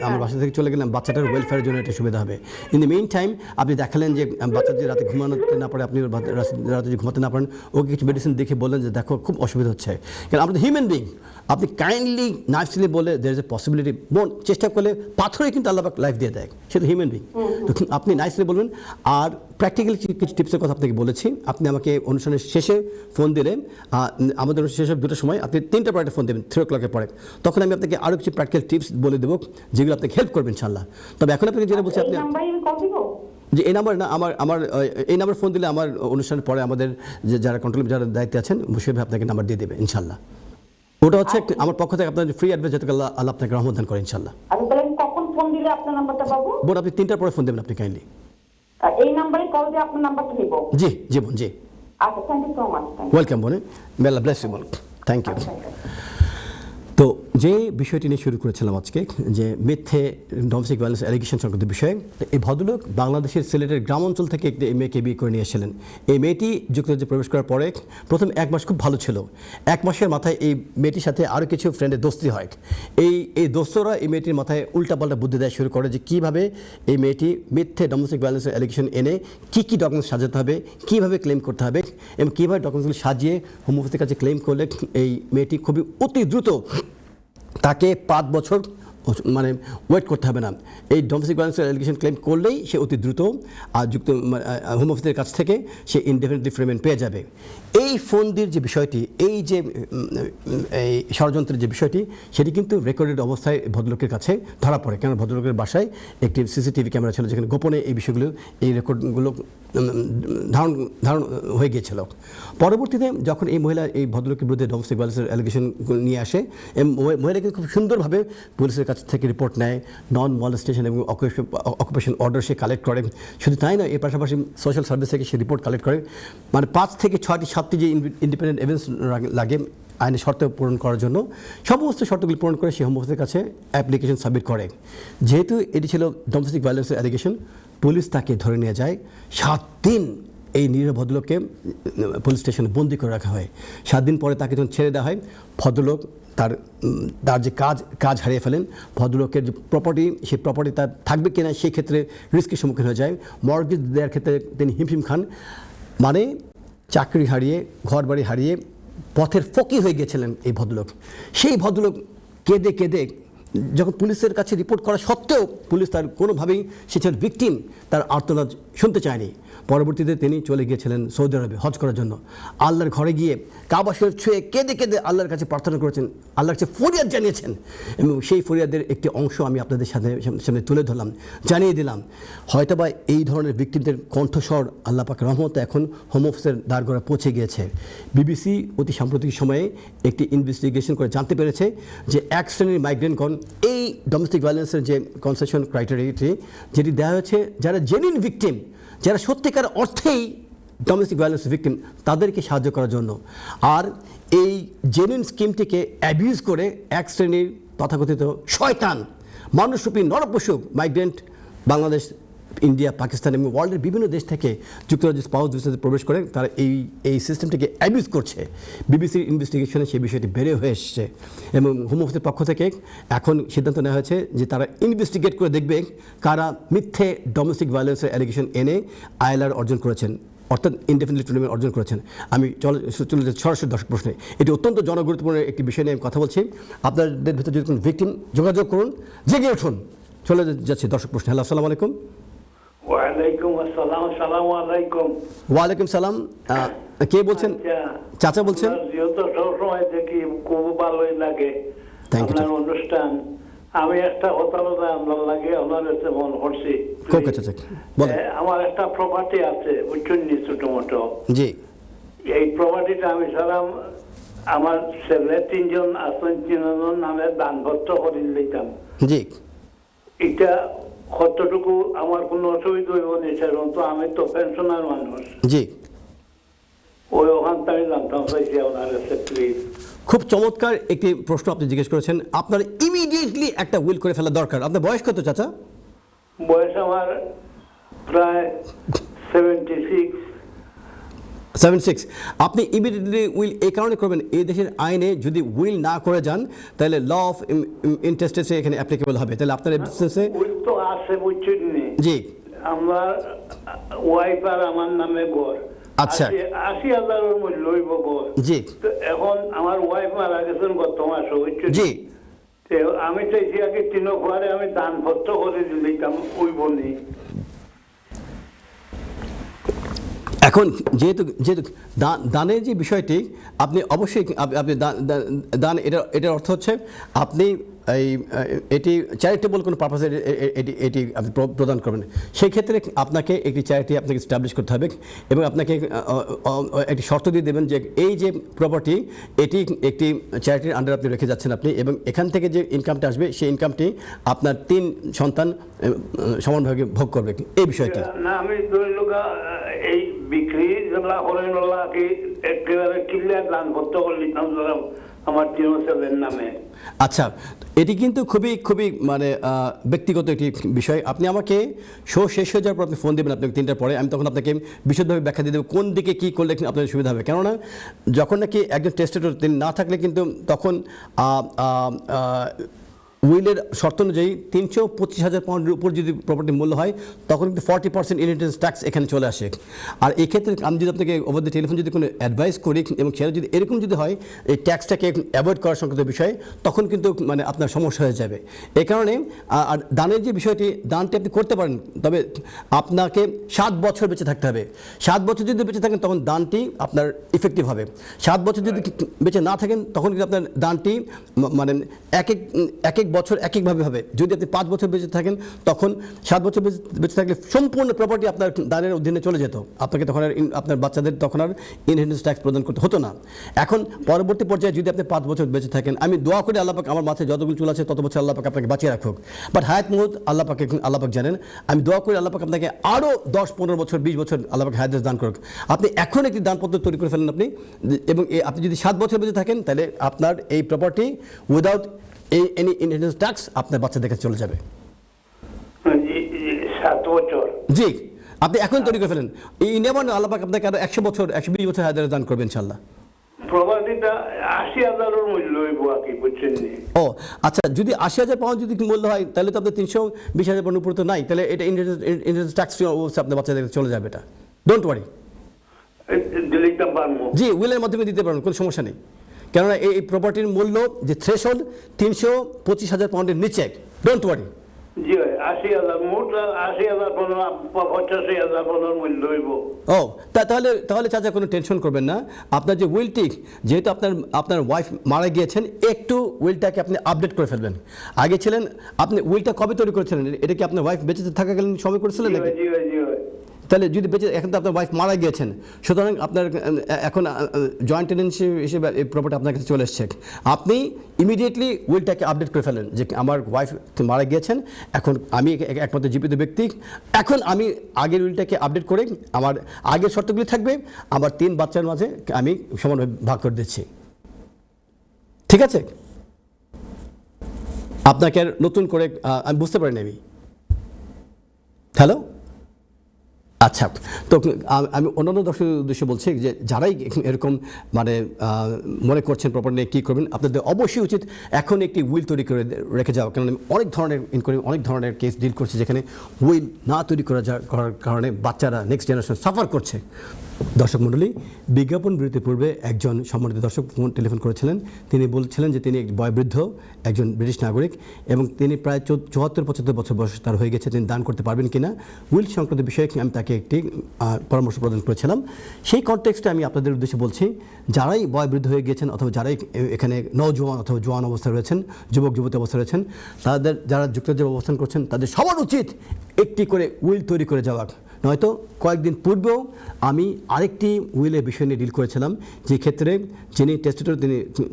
আমার বাসা থেকে চলে গেলাম, বাচ্চাটার ওয়েলফেয়ারের জন্য একটা সুবিধা হবে। ইন দ্য মেইন টাইম আপনি দেখালেন যে বাচ্চা যে রাতে ঘুমাতে না পারে, আপনি রাতে যে ঘুমাতে না পারেন, ওকে কিছু মেডিসিন দেখে বললেন যে দেখো খুব অসুবিধা হচ্ছে। কারণ আপনি হিউম্যান বিং, আপনি কাইন্ডলি নাইসলি বলে দের ইজ এ পসিবিলিটি, চেষ্টা করলে পাথরে কিন্তু আল্লাহ লাইফ দিয়ে দেয়, সেটা হিউম্যান বিং। তো আপনি নাইসলি বলবেন। আর প্র্যাকটিক্যালি কিছু টিপসের কথা আপনাকে বলেছি। আপনি আমাকে অনুষ্ঠানের শেষে ফোন দিলে, আমাদের শেষে 2টার সময় আপনি 3টা পরে ফোন দেবেন, 3 o'clock পরে, তখন আমি আপনাকে আরও কিছু প্র্যাকটিক্যাল টিপস বলে দেবো যেগুলো আপনাকে হেল্প করবেন ইনশাল্লাহ। তবে এখন আপনাকে যেটা বলছি, আপনি যে এই নাম্বার না আমার এই নাম্বার ফোন দিলে আমার অনুষ্ঠানের পরে আমাদের যে যারা কন্ট্রোল যারা দায়িত্বে আছেন মুশফিক আপনাকে নাম্বার দিয়ে দেবে ইনশাল্লাহ। ওটা হচ্ছে আমার পক্ষ থেকে আপনার ফ্রি অ্যাডভাইস যাতে আল্লাহ আপনাকে রহমত দান করে ইনশাল্লাহ। আমি বলেন কখন ফোন দিলে আপনার নাম্বারটা পাবো? বোন আপনি 3টার পরে ফোন দেবেন আপনি কাইন্ডলি। এই নাম্বারে কল দিয়ে আপনার নাম্বারটা নিব? জি জি বোন জি। আচ্ছা, thank you so much. Welcome বোন, মে আল্লাহ ব্লেস ইউ বোন, থ্যাংক ইউ। তো যে বিষয়টি নিয়ে শুরু করেছিলাম আজকে, যে মিথ্যে ডোমেস্টিক ভায়োলেন্স অ্যালিগেশন সংক্রান্ত বিষয়ে, এই ভদ্রলোক বাংলাদেশের সিলেটের গ্রাম অঞ্চল থেকে একটি মেয়েকে বিয়ে করে নিয়ে এসেছিলেন। এই মেয়েটি যুক্তরাজ্যে প্রবেশ করার পরে প্রথম 1 মাস খুব ভালো ছিল। 1 মাসের মাথায় এই মেয়েটির সাথে আরও কিছু ফ্রেন্ডের দোস্তি হয়। এই দোস্তরা এই মেয়েটির মাথায় উল্টাপাল্টা বুদ্ধি দেওয়া শুরু করে যে কীভাবে এই মেয়েটি মিথ্যে ডোমেস্টিক ভায়োলেন্সের অ্যালিগেশন এনে কী ডকুমেন্টস সাজাতে হবে, কীভাবে ক্লেম করতে হবে এবং কীভাবে ডকুমেন্টসগুলো সাজিয়ে হোম অফিসের কাছে ক্লেম করলে এই মেয়েটি খুবই অতি দ্রুত তাকে 5 বছর মানে ওয়েট করতে হবে না। এই ডোমেস্টিক ভায়োলেন্স অ্যালিগেশন ক্লেম করলেই সে অতি দ্রুত আর হোম অফিসের কাছ থেকে সে ইনডেফিনিটলি ফ্রিমেন্ট পেয়ে যাবে। এই ফন্দির যে বিষয়টি, এই যে এই ষড়যন্ত্রের যে বিষয়টি, সেটি কিন্তু রেকর্ডেড অবস্থায় ভদ্রলোকের কাছে ধরা পড়ে। কেন ভদ্রলোকের বাসায় একটি সিসিটিভি ক্যামেরা ছিল যেখানে গোপনে এই বিষয়গুলো, এই রেকর্ডগুলো ধারণ হয়ে গিয়েছিল। পরবর্তীতে যখন এই মহিলা এই ভদ্রলোকের বিরুদ্ধে ডোমেস্টিক ভায়োলেন্সের অ্যালিগেশন নিয়ে আসে, মহিলা কিন্তু খুব সুন্দরভাবে পুলিশের কাছ থেকে রিপোর্ট নেয়, নন মলেস্টেশন এবং অকুপেশন অর্ডার সে কালেক্ট করে। শুধু তাই নয়, এর পাশাপাশি সোশ্যাল সার্ভিস থেকে সে রিপোর্ট কালেক্ট করে। মানে 5 থেকে 6টি যে ইন্ডিপেন্ডেন্ট এভিডেন্স লাগে আইনের শর্ত পূরণ করার জন্য, সমস্ত শর্তগুলি পূরণ করে সে হোম অফিসের কাছে অ্যাপ্লিকেশন সাবমিট করে। যেহেতু এটি ছিল ডোমেস্টিক ভায়োলেন্সের অ্যালিগেশন, পুলিশ তাকে ধরে নিয়ে যায়। 7 দিন এই নিরীহ ভদ্রলোককে পুলিশ স্টেশনে বন্দি করে রাখা হয়। 7 দিন পরে তাকে যখন ছেড়ে দেওয়া হয়, ভদ্রলোক তার যে কাজ হারিয়ে ফেলেন। ভদ্রলোকের যে প্রপার্টি, সেই প্রপার্টি তার থাকবে কিনা সেই ক্ষেত্রে রিস্কের সম্মুখীন হয়ে যায়। মর্গেজ দেওয়ার ক্ষেত্রে তিনি হিমশিম খান। মানে চাকরি হারিয়ে, ঘর বাড়ি হারিয়ে পথের ফকির হয়ে গিয়েছিলেন এই ভদ্রলোক। সেই ভদ্রলোক কেঁদে কেঁদে যখন পুলিশের কাছে রিপোর্ট করা সত্ত্বেও পুলিশ তার কোনোভাবেই, সে ছিল ভিকটিম, তার আর্তনাদ শুনতে চায়নি। পরবর্তীতে তিনি চলে গিয়েছিলেন সৌদি আরবে হজ করার জন্য। আল্লাহর ঘরে গিয়ে কাবা শরীফ ছুঁয়ে কেঁদে কেঁদে আল্লাহর কাছে প্রার্থনা করেছেন, আল্লাহর কাছে ফরিয়াদ জানিয়েছেন। এবং সেই ফরিয়াদের একটি অংশ আমি আপনাদের সামনে তুলে ধরলাম, জানিয়ে দিলাম। হয়তোবা এই ধরনের ভিকটিমদের কণ্ঠস্বর আল্লাহ পাক রহমতে এখন হোম অফিসের দ্বারগড়ায় পৌঁছে গিয়েছে। বিবিসি অতি সাম্প্রতিক সময়ে একটি ইনভেস্টিগেশন করে জানতে পেরেছে যে 1 শ্রেণীর মাইগ্রেন্টগণ এই ডোমেস্টিক ভায়োলেন্সের যে কনসেশন ক্রাইটেরিয়াটি যেটি দেওয়া হয়েছে, যারা জেনুইন ভিকটিম, যারা সত্যিকার অর্থেই ডোমেস্টিক ভায়োলেন্স ভিকটিম, তাদেরকে সাহায্য করার জন্য। আর এই জেনুইন স্কিমটিকে অ্যাবিউজ করে 1 শ্রেণীর তথাকথিত শয়তান, মানুষরূপী নরপশু মাইগ্রেন্ট বাংলাদেশ, ইন্ডিয়া, পাকিস্তান এবং ওয়ার্ল্ডের বিভিন্ন দেশ থেকে যুক্তরাজ্যের স্পাউস ভিসাতে প্রবেশ করে তারা এই সিস্টেমটিকে অ্যাবিউজ করছে। বিবিসির ইনভেস্টিগেশনে সেই বিষয়টি বেড়ে হয়ে এসছে এবং হোম অফিসের পক্ষ থেকে এখন সিদ্ধান্ত নেওয়া হয়েছে যে তারা ইনভেস্টিগেট করে দেখবে কারা মিথ্যে ডোমেস্টিক ভায়োলেন্সের অ্যালিগেশন এনে আইএলআর অর্জন করেছেন, অর্থাৎ ইনডেফিনিটলি ট্রিটমেন্ট অর্জন করেছেন। আমি চলে যাচ্ছি সরাসরি দর্শক প্রশ্নে। এটি অত্যন্ত জনগুরুত্বপূর্ণ একটি বিষয় নিয়ে আমি কথা বলছি। আপনাদের ভিতরে যদি কোনো ভিকটিম, যোগাযোগ করুন, জেগে উঠুন। চলে যাচ্ছি দর্শক প্রশ্নে। হ্যালো, আসসালামু আলাইকুম। ওয়ালাইকুম আসসালাম। আসসালামু আলাইকুম। ওয়ালাইকুম সালাম। কে বলছেন? চাচা বলছেন? যেহেতু সবসময় দেখি খুব ভালোই লাগে আপনার অনুষ্ঠান। আমি একটা কথা বলতে আমার লাগে, আপনার কাছে মনে করছি। আমার একটা প্রপার্টি আছে, বুঝছেন, ছোট মোটো। জি। এই প্রপার্টিটা আমি সারা আমার ছেলে 3 জন আছেন, 3 জন নামে দানপত্র করে দিতাম। জি। এটা কতটুকু আমার কোনো অসুবিধা হইব না, সেরকম তো আমি তো পেনশনার মানুষ। জি। ওই ওখান থেকে জানতাম চাইছি আপনার কাছে প্লিজ। খুব চমৎকার একটি প্রশ্ন আপনি জিজ্ঞেস করেছেন। আপনার ইমিডিয়েটলি একটা উইল করে ফেলা দরকার। আপনার বয়স কত চাচা? বয়স আমার প্রায় 76। আপনি ইমিডিয়েটলি উইল এই কারণে করবেন, এই দেশের আইনে যদি উইল না করে যান তাহলে ল অফ ইন্টারেস্টেসে এখানে অ্যাপ্লিকেবল হবে। তাহলে আপনার বিজনেসে উইল তো আছে, বুঝছেন। জি। আমার ওয়াইফ আর আমার নামে ঘর। আচ্ছা। 80,000 মূল্য হইব ঘর। জি। তো এখন আমার ওয়াইফ মারা গেছেন গত মাসে, বুঝছেন। জি। আমি চাইছি আগে 3 ঘরে আমি দানপত্র করে দিতাম, উইব নি। এখন যেহেতু দানের যে বিষয়টি, আপনি অবশ্যই আপনি দান, এটার অর্থ হচ্ছে আপনি এটি চ্যারিটেবল কোনো পারপাসে এটি আপনি প্রদান করবেন, সেই ক্ষেত্রে আপনাকে একটি চ্যারিটি আপনাকে স্টাবলিশ করতে হবে এবং আপনাকে একটি শর্ত দিয়ে দেবেন যে এই যে প্রপার্টি এটি একটি চ্যারিটির আন্ডার আপনি রেখে যাচ্ছেন আপনি, এবং এখান থেকে যে ইনকামটা আসবে সেই ইনকামটি আপনার 3 সন্তান সমানভাবে ভোগ করবে, এই বিষয়টি। না আমি দৈলকা এই বিক্রি যেগুলা করেন ওগুলা কি একেবারে ক্লিয়ার দান করতে বললাম আমার 3 ছেলের নামে। আচ্ছা, এটি কিন্তু খুবই খুবই মানে ব্যক্তিগত একটি বিষয়। আপনি আমাকে শো শেষ হয়ে যাওয়ার পর আপনি ফোন দেবেন আপনাকে 3টার পরে, আমি তখন আপনাকে বিশদভাবে ব্যাখ্যা দিয়ে দেবো কোন দিকে কী করলে আপনার সুবিধা হবে। কেননা যখন নাকি একজন টেস্টেটর তিনি না থাকলে কিন্তু তখন উইলের শর্ত অনুযায়ী 325,000 পাউন্ডের উপর যদি প্রপার্টির মূল্য হয় তখন কিন্তু 40% ইনহেরিটেন্স ট্যাক্স এখানে চলে আসে। আর এই ক্ষেত্রে আমি যদি আপনাকে ওভার দ্য টেলিফোন যদি কোনো অ্যাডভাইস করি এবং সেটা যদি এরকম যদি হয় এই ট্যাক্সটাকে অ্যাভয়েড করার সংক্রান্ত বিষয়, তখন কিন্তু মানে আপনার সমস্যা হয়ে যাবে। এই কারণে আর দানের যে বিষয়টি, দানটি আপনি করতে পারেন, তবে আপনাকে 7 বছর বেঁচে থাকতে হবে। 7 বছর যদি বেঁচে থাকেন তখন দানটি আপনার ইফেক্টিভ হবে। 7 বছর যদি বেঁচে না থাকেন তখন কিন্তু আপনার দানটি মানে এক এক বছর এক একভাবে হবে। যদি আপনি 5 বছর বেঁচে থাকেন তখন 7 বছর বেঁচে থাকলে সম্পূর্ণ প্রপার্টি আপনার দানের অধীনে চলে যেত, আপনাকে তখন আর আপনার বাচ্চাদের তখন আর ইনহেরিটেন্স ট্যাক্স প্রদান করতে হতো না। এখন পরবর্তী পর্যায়ে যদি আপনি 5 বছর বেঁচে থাকেন, আমি দোয়া করি আল্লাহ পাক আমার মাথায় যতগুলো চুল আছে তত বছর আল্লাহ পাক আপনাকে বাঁচিয়ে রাখুক, বাট হায়াত মউত আল্লাহ পাক জানেন। আমি দোয়া করি আল্লাহ পাক আপনাকে আরও 10-15 বছর 20 বছর আল্লাহ পাক হায়াত দান করুক। আপনি এখন একটি দানপত্র তৈরি করে ফেলেন আপনি, এবং আপনি যদি 7 বছর বেঁচে থাকেন তাহলে আপনার এই property without any inheritance tax আপনার বাচ্চাদের কাছে চলে যাবে। 7 বছর জি, আপনি এখন তৈরি করে ফেলেন। এই নেবার আল্লাহ পাক আপনাকে আরো 100 বছর 120 বছর হায়াত দান করবেন ইনশাআল্লাহ। প্রপার্টিটা 80,000 মূল্য হইব কি বুঝছেন? ও আচ্ছা, যদি 80,000 পাউন্ড যদি মূল্য হয় তাহলে তো আপনার 320,000 পাউন্ড উপরে তো নাই, তাহলে এটা ইনহেরিটেন্স ট্যাক্স অবশ্যই আপনার বাচ্চাদের কাছে চলে যাবে। এটা ডোন্ট ওয়ারি, দিতে পারবো। জি উইলের মাধ্যমে দিতে পারবেন, কোনো সমস্যা নেই। কেননা এই প্রপার্টির মূল্য যে থ্রেশহোল্ড 325,000 পাউন্ডের নিচে, ডোন্ট ওয়ারি। জি 80,000 মোট 80,000 85,000 মূল্য হইব। ও তাহলে চাচা কোনো টেনশন করবেন না। আপনার যে উইলটি, যেহেতু আপনার ওয়াইফ মারা গিয়েছেন, একটু উইলটাকে আপনি আপডেট করে ফেলবেন। আগে ছিলেন আপনি উইলটা কবে তৈরি করেছিলেন? এটা কি আপনার ওয়াইফ বেঁচে থাকাকালীন সময় করেছিলেন নাকি? জি জি। তাহলে যদি বেঁচে, এখন তো আপনার ওয়াইফ মারা গিয়েছেন, সুতরাং আপনার এখন জয়েন্ট টেনেন্সি হিসেবে এই প্রপার্টি আপনার কাছে চলে এসছে। আপনি ইমিডিয়েটলি উইলটাকে আপডেট করে ফেলেন যে আমার ওয়াইফ মারা গিয়েছেন, এখন আমি একমাত্র জীবিত ব্যক্তি, এখন আমি আগের উইলটাকে আপডেট করে আমার আগের শর্তগুলি থাকবে, আমার 3 বাচ্চার মাঝে আমি সমানভাবে ভাগ করে দিচ্ছি। ঠিক আছে? আপনাকে আর নতুন করে আমি বুঝতে পারিনি আমি। হ্যালো, আচ্ছা, তো আমি অন্যান্য দর্শকদের উদ্দেশ্যে বলছি যে যারাই এরকম মানে মনে করছেন প্রপার্টি নিয়ে কী করবেন, আপনাদের অবশ্যই উচিত এখন একটি উইল তৈরি করে রেখে যাওয়া। কারণ আমি অনেক ধরনের ইনকোয়ারি, অনেক ধরনের কেস ডিল করছি যেখানে উইল না তৈরি করার কারণে বাচ্চারা নেক্সট জেনারেশন সাফার করছে। দর্শক মণ্ডলী, বিজ্ঞাপন বিরতির পূর্বে একজন সম্মানিত দর্শক টেলিফোন করেছিলেন। তিনি বলছিলেন যে তিনি বয়োবৃদ্ধ একজন ব্রিটিশ নাগরিক এবং তিনি প্রায় 74-75 বছর বয়স তার হয়ে গেছে, তিনি দান করতে পারবেন কিনা উইল সংক্রান্ত বিষয়ে আমি তাকে একটি পরামর্শ প্রদান করেছিলাম। সেই কনটেক্সটে আমি আপনাদের উদ্দেশ্যে বলছি, যারাই বয়োবৃদ্ধ হয়ে গিয়েছেন অথবা যারাই এখানে নওজোয়ান অথবা জোয়ান অবস্থায় রয়েছেন, যুবক যুবতী অবস্থায় রয়েছেন, তাদের যারা যুক্তরাজ্যে অবস্থান করছেন তাদের সবার উচিত একটি করে উইল তৈরি করে যাওয়া। নয়তো কয়েকদিন পূর্বেও আমি আরেকটি উইলের বিষয় নিয়ে ডিল করেছিলাম, যে ক্ষেত্রে যিনি টেস্টেটর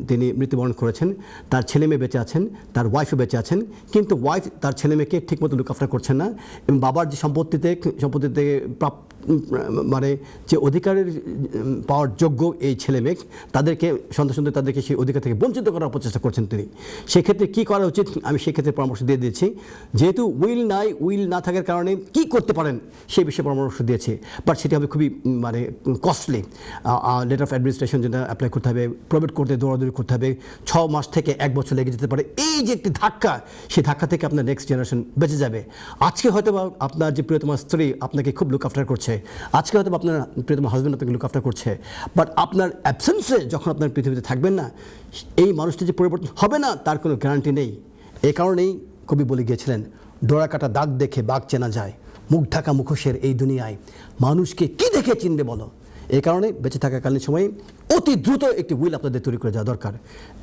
তিনি মৃত্যুবরণ করেছেন, তার ছেলে মেয়ে বেঁচে আছেন, তার ওয়াইফও বেঁচে আছেন, কিন্তু ওয়াইফ তার ছেলে মেয়েকে ঠিকমতো লুক আফটার করছেন না, এবং বাবার যে সম্পত্তিতে মানে যে অধিকারের পাওয়ার যোগ্য এই ছেলে মেয়ে তাদেরকে তাদেরকে সেই অধিকার থেকে বঞ্চিত করার প্রচেষ্টা করছেন তিনি। সেক্ষেত্রে কী করা উচিত আমি সেক্ষেত্রে পরামর্শ দিয়ে দিয়েছি। যেহেতু উইল না থাকার কারণে কি করতে পারেন সেই বিষয়ে পরামর্শ দিয়েছি, বাট সেটি হবে খুবই মানে কস্টলি। লেটার অফ অ্যাডমিনিস্ট্রেশন যেটা অ্যাপ্লাই করতে হবে, প্রবেট করতে দৌড়াদৌড়ি করতে হবে, 6 মাস থেকে 1 বছর লেগে যেতে পারে। এই যে একটি ধাক্কা, সেই ধাক্কা থেকে আপনার নেক্সট জেনারেশন বেঁচে যাবে। আজকে হয়তো আপনার যে প্রিয়তমা স্ত্রী আপনাকে খুব লুক আফটার করছে, আজকে হয়তো আপনার প্রিয়তম হাজব্যান্ড আপনাকে লুক আফটার করছে, বাট আপনার অ্যাবসেন্সে যখন আপনার পৃথিবীতে থাকবেন না, এই মানুষটি যে পরিবর্তন হবে না তার কোনো গ্যারান্টি নেই। এই কারণেই কবি বলে গিয়েছিলেন, ডোরা কাটা দাগ দেখে বাঘ চেনা যায়, মুখ ঢাকা মুখোশের এই দুনিয়ায় মানুষকে কি দেখে চিনবে বলো। এই কারণে বেঁচে থাকাকালীন সময়ে অতি দ্রুত একটি উইল আপনাদের তৈরি করে যাওয়া দরকার।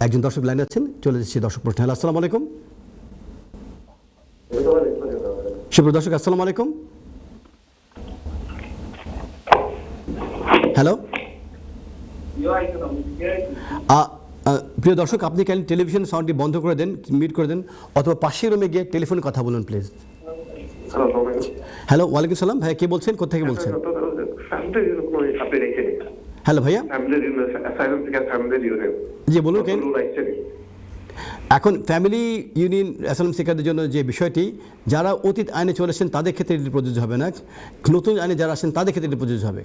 একজন দর্শক লাইনে আছেন, চলে যাচ্ছি দর্শক প্রশ্ন। হ্যালো, আসসালামু আলাইকুম। সুপ্রিয় দর্শক, আসসালামু আলাইকুম। হ্যালো, প্রিয় দর্শক, আপনি কেন টেলিভিশন সাউন্ডটি বন্ধ করে দেন, মিউট করে দেন, অথবা পাশের রুমে গিয়ে টেলিফোনে কথা বলুন প্লিজ। হ্যালো, ওয়ালাইকুম সালাম। ভাইয়া কে বলছেন, কোথা থেকে বলছেন? হ্যালো ভাইয়া, জি বলুন। কেন এখন ফ্যামিলি ইউনিয়ন অ্যাসাইলাম সিকারদের জন্য যে বিষয়টি, যারা অতীত আইনে চলেছেন তাদের ক্ষেত্রে এটি প্রযোজ্য হবে না, নতুন আইনে যারা আসেন তাদের ক্ষেত্রে এটি প্রযোজ্য হবে।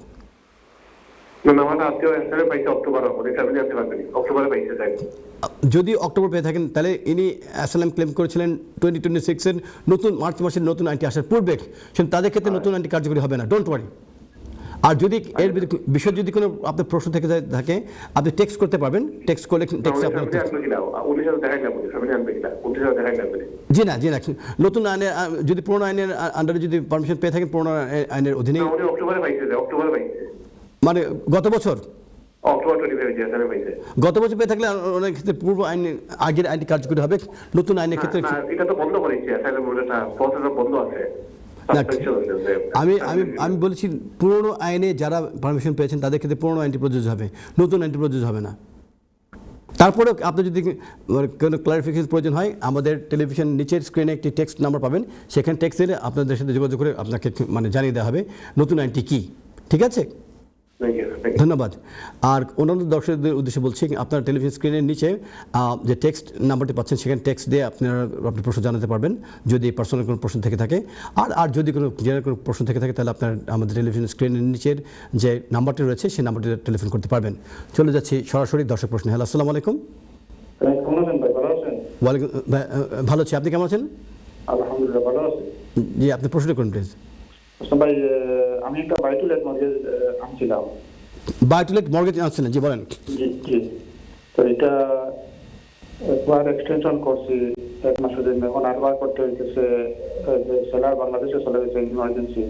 যদি অক্টোবর পেয়ে থাকেন তাহলে ইনি অ্যাসাইলাম ক্লেম করেছিলেন 2026-এর নতুন মার্চ মাসের নতুন আইনটি আসার পূর্বে, তাদের ক্ষেত্রে নতুন আইনটি কার্যকরী হবে না, ডোন্ট ওয়ারি। আর যদি এর বিষয়ে যদি কোনো আপনার প্রশ্ন থেকে থাকে, আপনি টেক্সট করতে পারবেন, টেক্সট করলে টেক্সটে আপনার জি না, নতুন আইনের যদি পুরোনো আইনের আন্ডারে যদি পারমিশন পেয়ে থাকেন, পুরোনো আইনের অধীনে, মানে গত বছর পেয়ে থাকলে অনেক ক্ষেত্রে পূর্ব আইন আগের আইনটি কার্যকরী হবে, নতুন আইনের ক্ষেত্রে আমি বলেছি পুরোনো আইনে যারা পারমিশন পেয়েছেন তাদের ক্ষেত্রে পুরোনো আইনটি প্রযোজ্য হবে, নতুন আইনটি প্রযোজ্য হবে না। তারপরেও আপনি যদি কোনো ক্লারিফিকেশন প্রয়োজন হয়, আমাদের টেলিভিশন নিচের স্ক্রিনে একটি টেক্সট নাম্বার পাবেন, সেখানে টেক্সট দিলে আপনাদের সাথে যোগাযোগ করে আপনাকে জানিয়ে দেওয়া হবে নতুন আইনটি কী। ঠিক আছে, ধন্যবাদ। আর অন্যান্য দর্শকদের উদ্দেশ্যে বলছি, আপনার টেলিভিশন স্ক্রিনের নিচে যে টেক্সট নাম্বারটি পাচ্ছেন, সেখানে টেক্সট দিয়ে আপনারা আপনার প্রশ্ন জানাতে পারবেন যদি পার্সোনাল কোনো প্রশ্ন থেকে থাকে। আর যদি কোনো জেনারেল কোনো প্রশ্ন থেকে থাকে তাহলে আপনার আমাদের টেলিভিশন স্ক্রিনের নিচের যে নাম্বারটি রয়েছে সেই নাম্বারটি টেলিফোন করতে পারবেন। চলে যাচ্ছি সরাসরি দর্শক প্রশ্ন। হ্যালো, আসসালামু আলাইকুম। ওয়ালাইকুম, ভালো আছি, আপনি কেমন আছেন? আলহামদুলিল্লাহ, ভালো আছি। জি, আপনি প্রশ্ন করুন প্লিজ। ভাই, আমি একটা বাই টু লেট মর্গেজ আনছিলাম। বাই টু লেট মর্গেজ আনছিলেন, জি বলেন। জি, তো এটা একবার এক্সটেনশন করছি 1 মাসের জন্য, এখন আরবার করতে হইতেছে। সেলার বাংলাদেশে চলে গেছে ইমার্জেন্সি,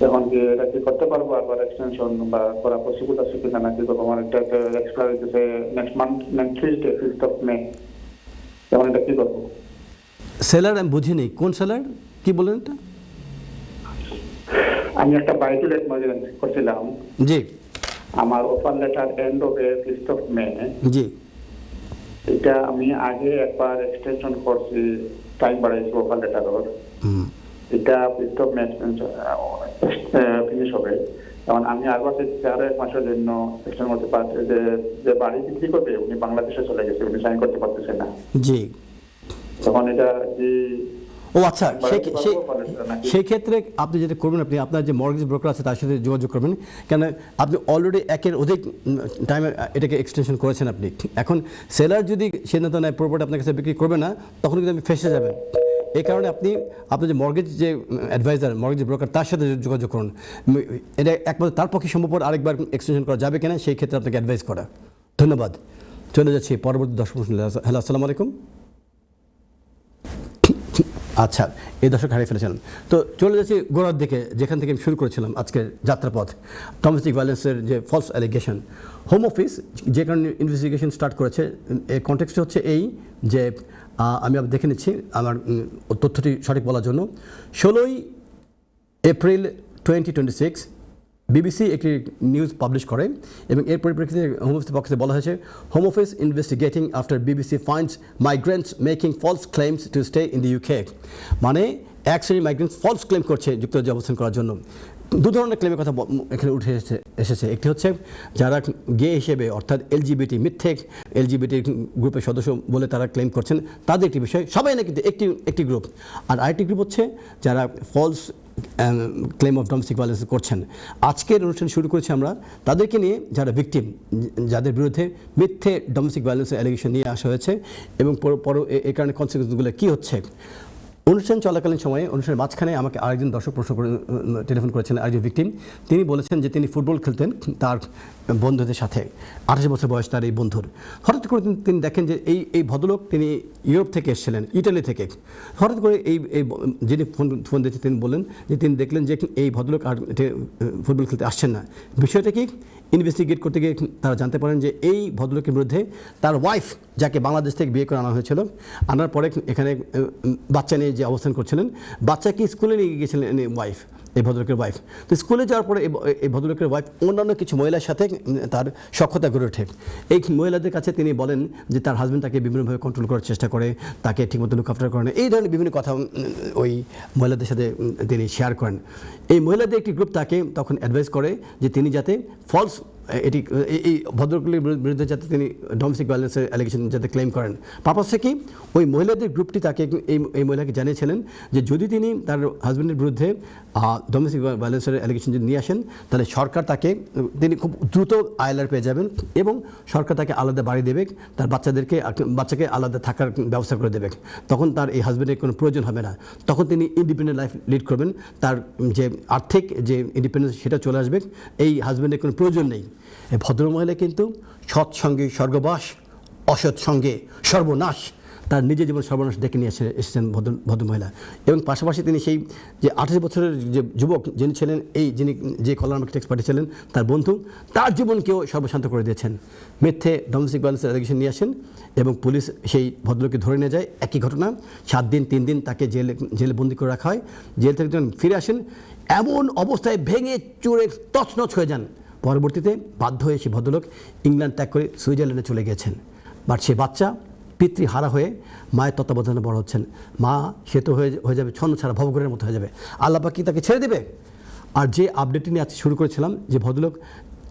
এখন কি এটা কি করতে পারবো আরবার এক্সটেনশন বা করা পসিবল আছে কিনা, নাকি আমার একটা এক্সপায়ার হইতেছে next month, next Tuesday 5th of May, এখন এটা কি করবো? সেলার আমি বুঝিনি, কোন সেলার, কি বলেন এটা? আমি একটা বাই টু লেট মর্গেজ করছিলাম। জি, আমার offer letter end of 5th of May। জি, এটা আমি আগে একবার এক্সটেনশন করছি, টাইম বাড়াইছি অফার লেটারের। এটা 5th of May ফিনিশ হবে। এখন আমি আরবার চাইছি আরো 1 মাসের জন্য এক্সটেন্ড করতে পারছি। যে বাড়ি বিক্রি করবে উনি বাংলাদেশে চলে গেছে, উনি সাইন করতে পারতেছে না। জি, তখন এটা যে ও আচ্ছা, সেই ক্ষেত্রে আপনি যেটা করবেন, আপনি আপনার যে মর্গেজ ব্রোকার আছে তার সাথে যোগাযোগ করবেন, কেন আপনি অলরেডি 1-এর অধিক টাইমে এটাকে এক্সটেনশন করেছেন আপনি। এখন সেলার যদি সিদ্ধান্ত নেয় প্রপার্টি আপনার কাছে বিক্রি করবে না, তখন কিন্তু আপনি ফেসে যাবেন। এই কারণে আপনি আপনার যে মর্গেজ যে অ্যাডভাইজার, মর্গেজ ব্রোকার, তার সাথে যোগাযোগ করুন। এটা একমাত্র তার পক্ষে সম্ভব আরেকবার এক্সটেনশন করা যাবে কিনা সেই ক্ষেত্রে আপনাকে অ্যাডভাইস করা। ধন্যবাদ। চলে যাচ্ছি পরবর্তী দর্শক প্রশ্ন। হ্যালো, আসসালামু আলাইকুম। আচ্ছা, এই দর্শক হারিয়ে ফেলেছিলাম। তো চলে যাচ্ছি গোড়ার দিকে, যেখান থেকে আমি শুরু করেছিলাম আজকের যাত্রাপথ। ডোমেস্টিক ভায়োলেন্সের যে ফলস অ্যালিগেশন, হোম অফিস যে কারণে ইনভেস্টিগেশন স্টার্ট করেছে, এই কনটেক্সট হচ্ছে এই যে আমি দেখে নিচ্ছি আমার তথ্যটি সঠিক বলার জন্য। 16 এপ্রিল 2026 বিবিসি একটি নিউজ পাবলিশ করে এবং এর পরিপ্রেক্ষিতে হোম অফিসের পক্ষে বলা হয়েছে, home office investigating after BBC finds migrants making false claims to stay in the UK. মানে এক শ্রেণীর মাইগ্রেন্টস ফলস ক্লেম করছে যুক্তরাজ্যে অবস্থান করার জন্য। দু ধরনের ক্লেমের কথা এখানে উঠে এসেছে। একটি হচ্ছে যারা গে হিসেবে, অর্থাৎ এলজিবিটি, মিথ্যে এলজিবিটি গ্রুপের সদস্য বলে তারা ক্লেম করছেন, তাদের একটি বিষয়, সবাই না কিন্তু একটি গ্রুপ। আর আরেকটি গ্রুপ হচ্ছে যারা false claim of domestic violence করছেন। আজকের অনুষ্ঠান শুরু করেছি আমরা তাদেরকে নিয়ে, যারা ভিকটিম, যাদের বিরুদ্ধে মিথ্যে ডোমেস্টিক ভায়োলেন্সের অ্যালিগেশন নিয়ে আসা হয়েছে এবং এই কারণে কনসিকুয়েন্সগুলো কী হচ্ছে। অনুষ্ঠান চলাকালীন সময়ে অনুষ্ঠানের মাঝখানে আমাকে আরেকজন দর্শক প্রশ্ন করে টেলিফোন করেছেন, আরেকজন ভিকটিম। তিনি বলেছেন যে তিনি ফুটবল খেলতেন তার বন্ধুদের সাথে, 28 বছর বয়স তার এই বন্ধুর। হঠাৎ করে তিনি দেখেন যে এই ভদ্রলোক তিনি ইউরোপ থেকে এসেছিলেন, ইটালি থেকে। হঠাৎ করে এই যিনি ফোন দিয়েছে তিনি বললেন যে তিনি দেখলেন যে এই ভদ্রলোক আর ফুটবল খেলতে আসছেন না। বিষয়টা কি, ইনভেস্টিগেট করতে গিয়ে তারা জানতে পারেন যে এই ভদ্রলোকের বিরুদ্ধে তার ওয়াইফ, যাকে বাংলাদেশ থেকে বিয়ে করে আনা হয়েছিল, আনার পরে এখানে বাচ্চা নিয়ে যে অবস্থান করছিলেন, বাচ্চাকে স্কুলে নিয়ে গিয়েছিলেন ওয়াইফ, এই ভদ্রলোকের ওয়াইফ। তো স্কুলে যাওয়ার পরে এই ভদ্রলোকের ওয়াইফ অন্যান্য কিছু মহিলার সাথে তার সখ্যতা গড়ে ওঠে। এই মহিলাদের কাছে তিনি বলেন যে তার হাজব্যান্ড তাকে বিভিন্নভাবে কন্ট্রোল করার চেষ্টা করে, তাকে ঠিকমতো লুক আফটার করে না, এই ধরনের বিভিন্ন কথা ওই মহিলাদের সাথে তিনি শেয়ার করেন। এই মহিলাদের একটি গ্রুপ তাকে তখন অ্যাডভাইস করে যে তিনি যাতে ফলস এই ভদ্রলোকের বিরুদ্ধে যাতে তিনি ডোমেস্টিক ভায়োলেন্সের অ্যালিগেশন যাতে ক্লেম করেন। পারপাসে কি, ওই মহিলাদের গ্রুপটি তাকে এই মহিলাকে জানিয়েছিলেন যে যদি তিনি তার হাজব্যান্ডের বিরুদ্ধে ডোমেস্টিক ভায়োলেন্সের অ্যালিগেশন যদি নিয়ে আসেন, তাহলে সরকার তিনি খুব দ্রুত আইএলআর পেয়ে যাবেন এবং সরকার তাকে আলাদা বাড়ি দেবে, তার বাচ্চাকে আলাদা থাকার ব্যবস্থা করে দেবে। তখন তার এই হাজব্যান্ডের কোনো প্রয়োজন হবে না, তখন তিনি ইন্ডিপেন্ডেন্ট লাইফ লিড করবেন, তার যে আর্থিক যে ইন্ডিপেন্ডেন্স সেটা চলে আসবে, এই হাজব্যান্ডের কোনো প্রয়োজন নেই। এই ভদ্রমহিলা কিন্তু সৎসঙ্গে স্বর্গবাস, অসৎ সঙ্গে সর্বনাশ, তার নিজের জীবন সর্বনাশ ডেকে নিয়ে এসেছেন ভদ্রমহিলা। এবং পাশাপাশি তিনি সেই যে 28 বছরের যে যুবক যিনি ছিলেন, যিনি যে কল্যাণ আমাকে টেক্সট পাঠিয়েছিলেন, তার বন্ধু, তার জীবনকেও সর্বশান্ত করে দিয়েছেন। মিথ্যে ডোমেস্টিক ভায়োলেন্সের অ্যালিগেশন নিয়ে আসেন এবং পুলিশ সেই ভদ্রলোককে ধরে নিয়ে যায়। একই ঘটনা, 7 দিন 3 দিন তাকে জেলে বন্দি করে রাখা হয়। জেল থেকে যখন ফিরে আসেন, এমন অবস্থায় ভেঙে চুরে তছনছ হয়ে যান। পরবর্তীতে বাধ্য হয়ে সে ভদ্রলোক ইংল্যান্ড ত্যাগ করে সুইজারল্যান্ডে চলে গেছেন। বাট সে বাচ্চা পিতৃহারা হয়ে মায়ের তত্ত্বাবধানে বড় হচ্ছেন। মা সে তো হয়ে যাবে ছন্ন ছাড়া ভবঘরের মতো হয়ে যাবে। আল্লাহ পাক কি তাকে ছেড়ে দেবে? আর যে আপডেটটি নিয়ে আজকে শুরু করেছিলাম, যে ভদ্রলোক